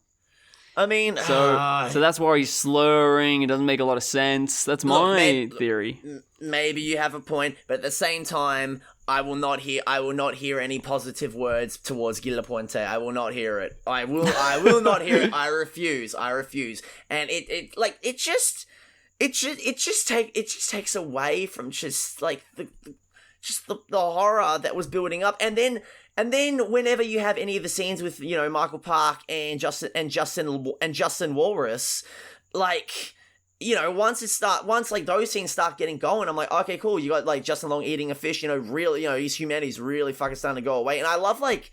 Speaker 1: I mean,
Speaker 2: so that's why he's slurring. It doesn't make a lot of sense. That's my theory.
Speaker 1: Maybe you have a point, but at the same time, I will not hear any positive words towards Guy Lapointe. I will not hear it. I will not hear it. I refuse. And it just takes away from just like the horror that was building up. And then whenever you have any of the scenes with, you know, Michael Park and Justin Walrus, like, you know, once like those scenes start getting going, I'm like, okay, cool. You got like Justin Long eating a fish, you know, really, you know, his humanity's really fucking starting to go away. And I love like,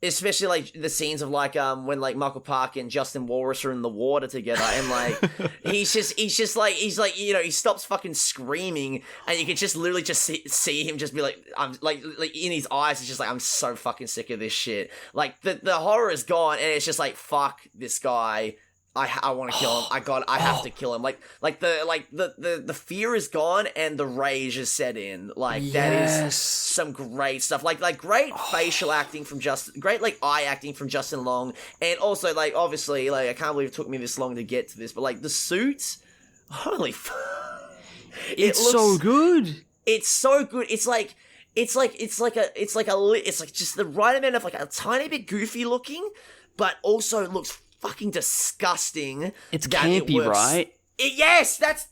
Speaker 1: especially like the scenes of like when like Michael Park and Justin Walrus are in the water together, and like he's like, you know, he stops fucking screaming, and you can just literally just see him just be like, I'm like in his eyes, it's just like, I'm so fucking sick of this shit. Like the horror is gone, and it's just like, fuck this guy. I want to kill him. I have to kill him. Like the fear is gone and the rage is set in. Like that is some great stuff. Like great facial acting from great like eye acting from Justin Long, and also like obviously like I can't believe it took me this long to get to this, but like the suit, holy fuck,
Speaker 2: it's so good.
Speaker 1: It's so good. It's like just the right amount of like a tiny bit goofy looking, but also looks fucking disgusting.
Speaker 2: It's campy, right?
Speaker 1: Yes, that's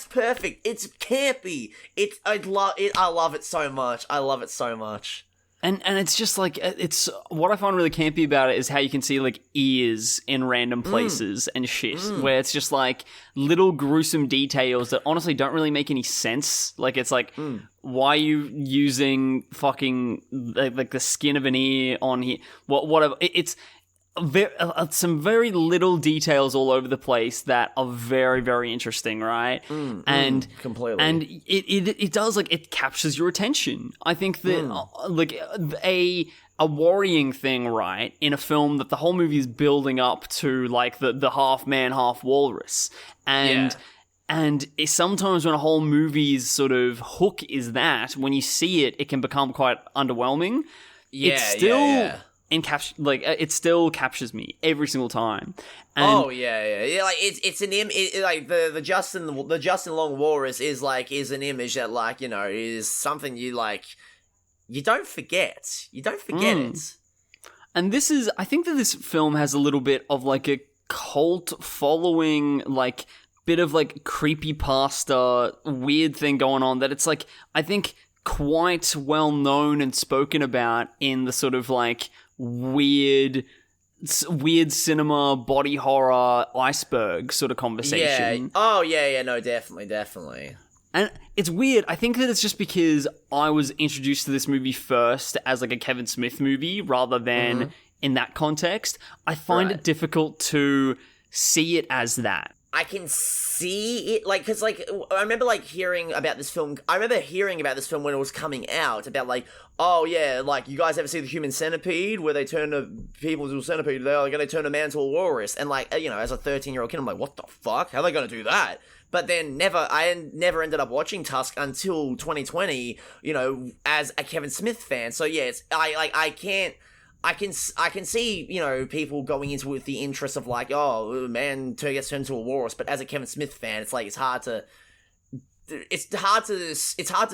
Speaker 1: perfect. It's campy. I love it so much.
Speaker 2: And it's just like, it's what I find really campy about it is how you can see like ears in random places and shit, where it's just like little gruesome details that honestly don't really make any sense. Like it's like, why are you using fucking like the skin of an ear on here? Whatever. It's some very little details all over the place that are very, very interesting, right? And
Speaker 1: completely.
Speaker 2: And it does, like, it captures your attention. I think that like a worrying thing, right, in a film that the whole movie is building up to like the half man, half walrus, and sometimes when a whole movie's sort of hook is that, when you see it, it can become quite underwhelming. It still captures me every single time. And
Speaker 1: like it's an like the Justin Long Walrus is an image that, like, you know, is something you don't forget. You don't forget it.
Speaker 2: And I think that this film has a little bit of like a cult following, like bit of like creepypasta weird thing going on, that it's like, I think quite well known and spoken about in the sort of like weird cinema, body horror, iceberg sort of conversation.
Speaker 1: Yeah. Oh, yeah, no, definitely.
Speaker 2: And it's weird. I think that it's just because I was introduced to this movie first as like a Kevin Smith movie rather than in that context. I find it difficult to see it as that.
Speaker 1: I can see it, like, because, like, I remember, like, hearing about this film when it was coming out, about, like, oh, yeah, like, you guys ever see The Human Centipede, where they turn people into a centipede, they're going to turn a man into a walrus, and, like, you know, as a 13-year-old kid, I'm like, what the fuck? How are they going to do that? But then I never ended up watching Tusk until 2020, you know, as a Kevin Smith fan, so, yeah, I can see, you know, people going into it with the interest of like, oh, man gets turned into a walrus, but as a Kevin Smith fan, it's like, it's hard to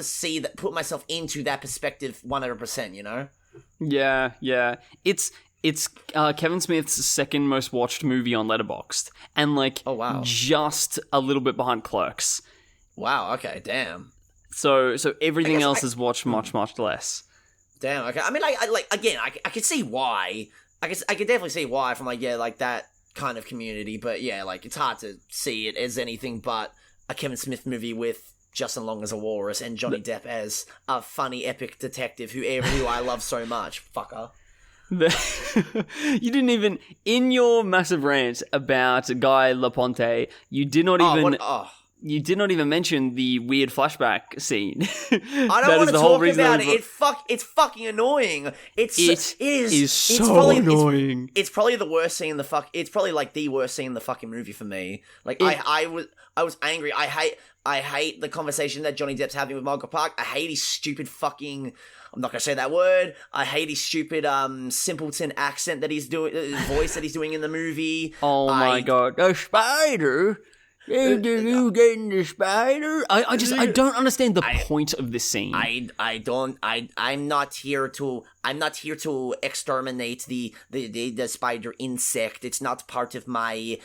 Speaker 1: see that, put myself into that perspective 100%, you know?
Speaker 2: Yeah. It's Kevin Smith's second most watched movie on Letterboxd, and like, oh wow, just a little bit behind Clerks.
Speaker 1: Wow, okay, damn.
Speaker 2: So everything else is watched much less.
Speaker 1: Damn, okay. I mean, I could see why. I could definitely see why from, like, yeah, like, that kind of community. But, yeah, like, it's hard to see it as anything but a Kevin Smith movie with Justin Long as a walrus and Johnny Depp as a funny, epic detective who I love so much. Fucker.
Speaker 2: You didn't even... In your massive rant about Guy Lapointe, you did not even... You did not even mention the weird flashback scene.
Speaker 1: I don't want to talk about it. It's fucking annoying. It is so annoying. It's probably the worst scene in the It's probably like the worst scene in the fucking movie for me. Like, I was angry. I hate the conversation that Johnny Depp's having with Michael Park. I hate his stupid fucking... I'm not gonna say that word. I hate his stupid simpleton accent that he's doing, voice that he's doing in the movie.
Speaker 2: Oh my god, a spider. You getting the spider? I don't understand the point of this scene.
Speaker 1: I'm not here to exterminate the spider insect. It's not part of my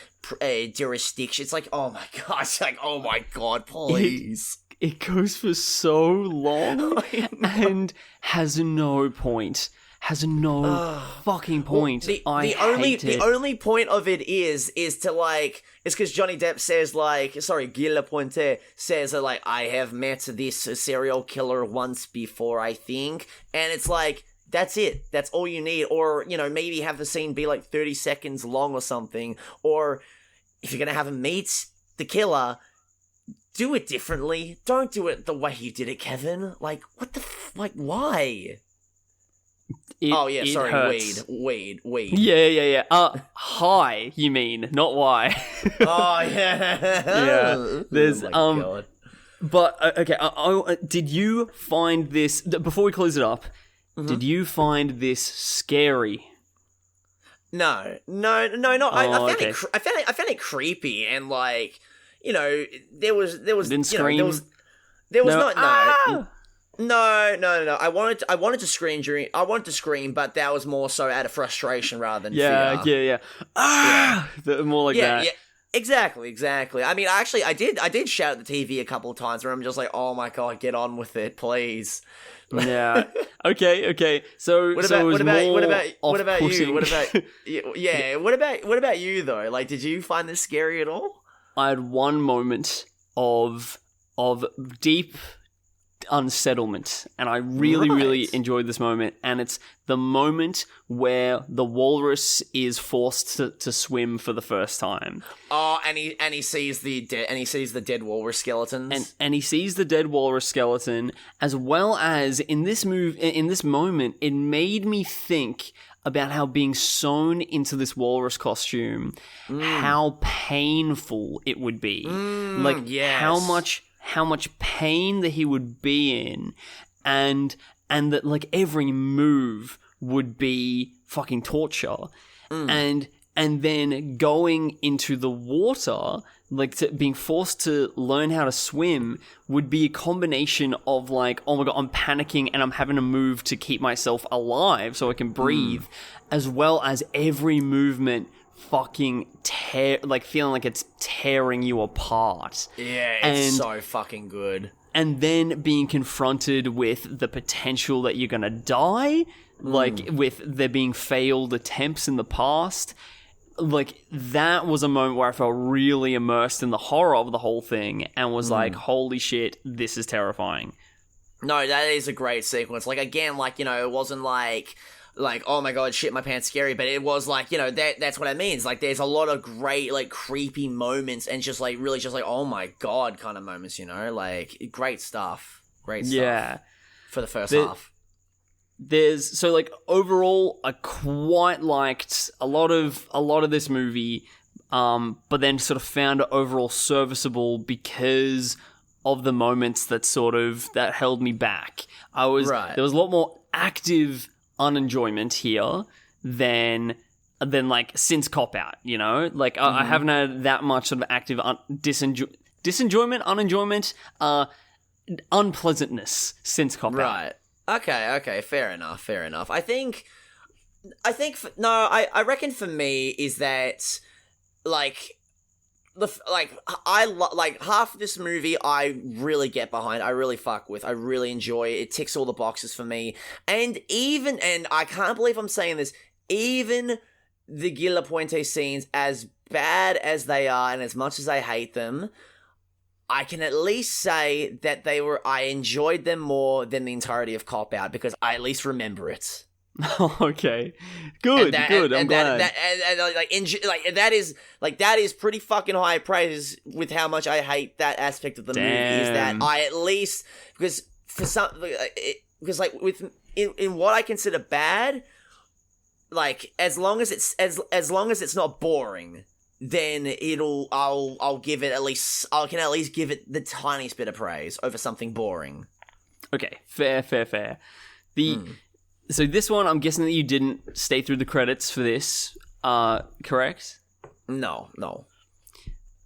Speaker 1: jurisdiction. It's like, oh my gosh, like, oh my god, please.
Speaker 2: It goes for so long and has no point. Has no fucking point.
Speaker 1: Well, the only point of it is to like, it's because Johnny Depp says Guy Lapointe says that like, I have met this serial killer once before, I think, and it's like, that's it. That's all you need. Or, you know, maybe have the scene be like 30 seconds long or something. Or if you're gonna have him meet the killer, do it differently. Don't do it the way you did it, Kevin. Like, what the like, why?
Speaker 2: Hurts.
Speaker 1: Weed.
Speaker 2: Yeah. Hi, you mean, not why.
Speaker 1: Oh, yeah.
Speaker 2: Yeah. There's,
Speaker 1: God.
Speaker 2: But, okay, did you find this, before we close it up, did you find this scary?
Speaker 1: No. I found it creepy, and like, you know, there was
Speaker 2: didn't scream.
Speaker 1: There was not. No. I wanted to scream, but that was more so out of frustration rather than fear.
Speaker 2: Yeah. More like that.
Speaker 1: Yeah. Exactly. I mean, I did shout at the TV a couple of times where I'm just like, oh my god, get on with it, please.
Speaker 2: Yeah. Okay. So
Speaker 1: what about you? What about you though? Like, did you find this scary at all?
Speaker 2: I had one moment of deep unsettlement, and I really enjoyed this moment, and it's the moment where the walrus is forced to swim for the first time.
Speaker 1: Oh, and he sees the dead walrus skeletons,
Speaker 2: and he sees the dead walrus skeleton, as well as in this moment, it made me think about how being sewn into this walrus costume, how painful it would be. How much pain that he would be in, and that like every move would be fucking torture, and then going into the water, like being forced to learn how to swim, would be a combination of like, oh my god, I'm panicking and I'm having to move to keep myself alive so I can breathe, as well as every movement fucking feeling like it's tearing you apart.
Speaker 1: Yeah, it's so fucking good.
Speaker 2: And then being confronted with the potential that you're gonna die, like with there being failed attempts in the past. Like, that was a moment where I felt really immersed in the horror of the whole thing and was like, holy shit, this is terrifying.
Speaker 1: No, that is a great sequence. Like, again, like, you know, it wasn't like, oh my god, shit my pants scary, but it was like, you know, that's what I mean. It's like, there's a lot of great, like, creepy moments and just like, really just like, oh my god kind of moments, you know? Like, great stuff.
Speaker 2: Yeah.
Speaker 1: For the first half.
Speaker 2: So like, overall, I quite liked a lot of this movie, but then sort of found it overall serviceable because of the moments that held me back. There was a lot more active unenjoyment here than like since Cop Out, you know? Like, I haven't had that much sort of active disenjoyment, unenjoyment, unpleasantness since Cop Out.
Speaker 1: Okay, fair enough. I reckon for me is that, like, half of this movie I really get behind, I really fuck with, I really enjoy it. It ticks all the boxes for me. And I can't believe I'm saying this, even the Guy Lapointe scenes, as bad as they are and as much as I hate them, I can at least say that I enjoyed them more than the entirety of Cop Out, because I at least remember it.
Speaker 2: Okay, good. I'm glad.
Speaker 1: That is pretty fucking high praise with how much I hate that aspect of the movie. Is that I at least, because in what I consider bad, like, as long as it's not boring, then I'll give it I can at least give it the tiniest bit of praise over something boring.
Speaker 2: Okay, fair. So this one, I'm guessing that you didn't stay through the credits for this, correct?
Speaker 1: No.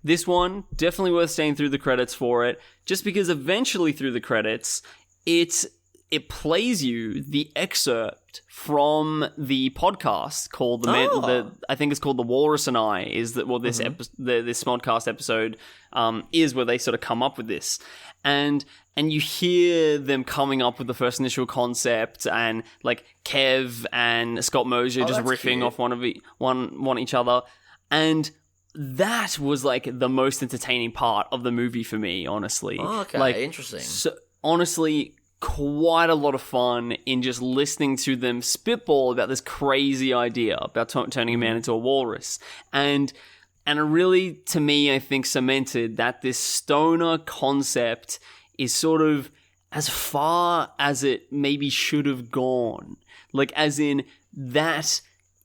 Speaker 2: this one, definitely worth staying through the credits for it, just because eventually through the credits, it plays you the excerpt from the podcast called I think it's called The Walrus and I, is that what this this Smodcast episode is, where they sort of come up with this. And you hear them coming up with the first initial concept, and like Kev and Scott Mosier just riffing off one each other. And that was like the most entertaining part of the movie for me, honestly.
Speaker 1: Oh, okay,
Speaker 2: like,
Speaker 1: interesting.
Speaker 2: So, honestly, quite a lot of fun in just listening to them spitball about this crazy idea about turning a man into a walrus. And it really, to me, I think cemented that this stoner concept is sort of as far as it maybe should have gone. Like, as in that...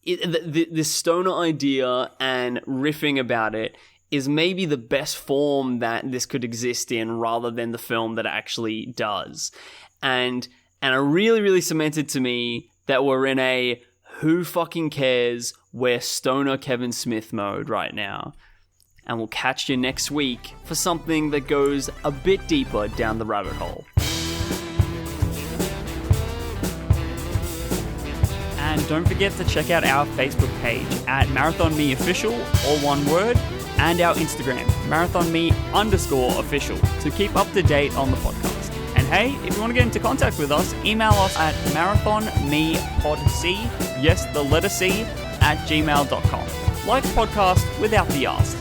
Speaker 2: this stoner idea and riffing about it is maybe the best form that this could exist in, rather than the film that it actually does. And it really, really cemented to me that we're in a who fucking cares, we're stoner Kevin Smith mode right now. And we'll catch you next week for something that goes a bit deeper down the rabbit hole. And don't forget to check out our Facebook page at MarathonMeOfficial, all one word, and our Instagram, MarathonMe_official, to keep up to date on the podcast. And hey, if you want to get into contact with us, email us at marathonmepodc, yes, the letter C, @gmail.com. Like podcast without the ask.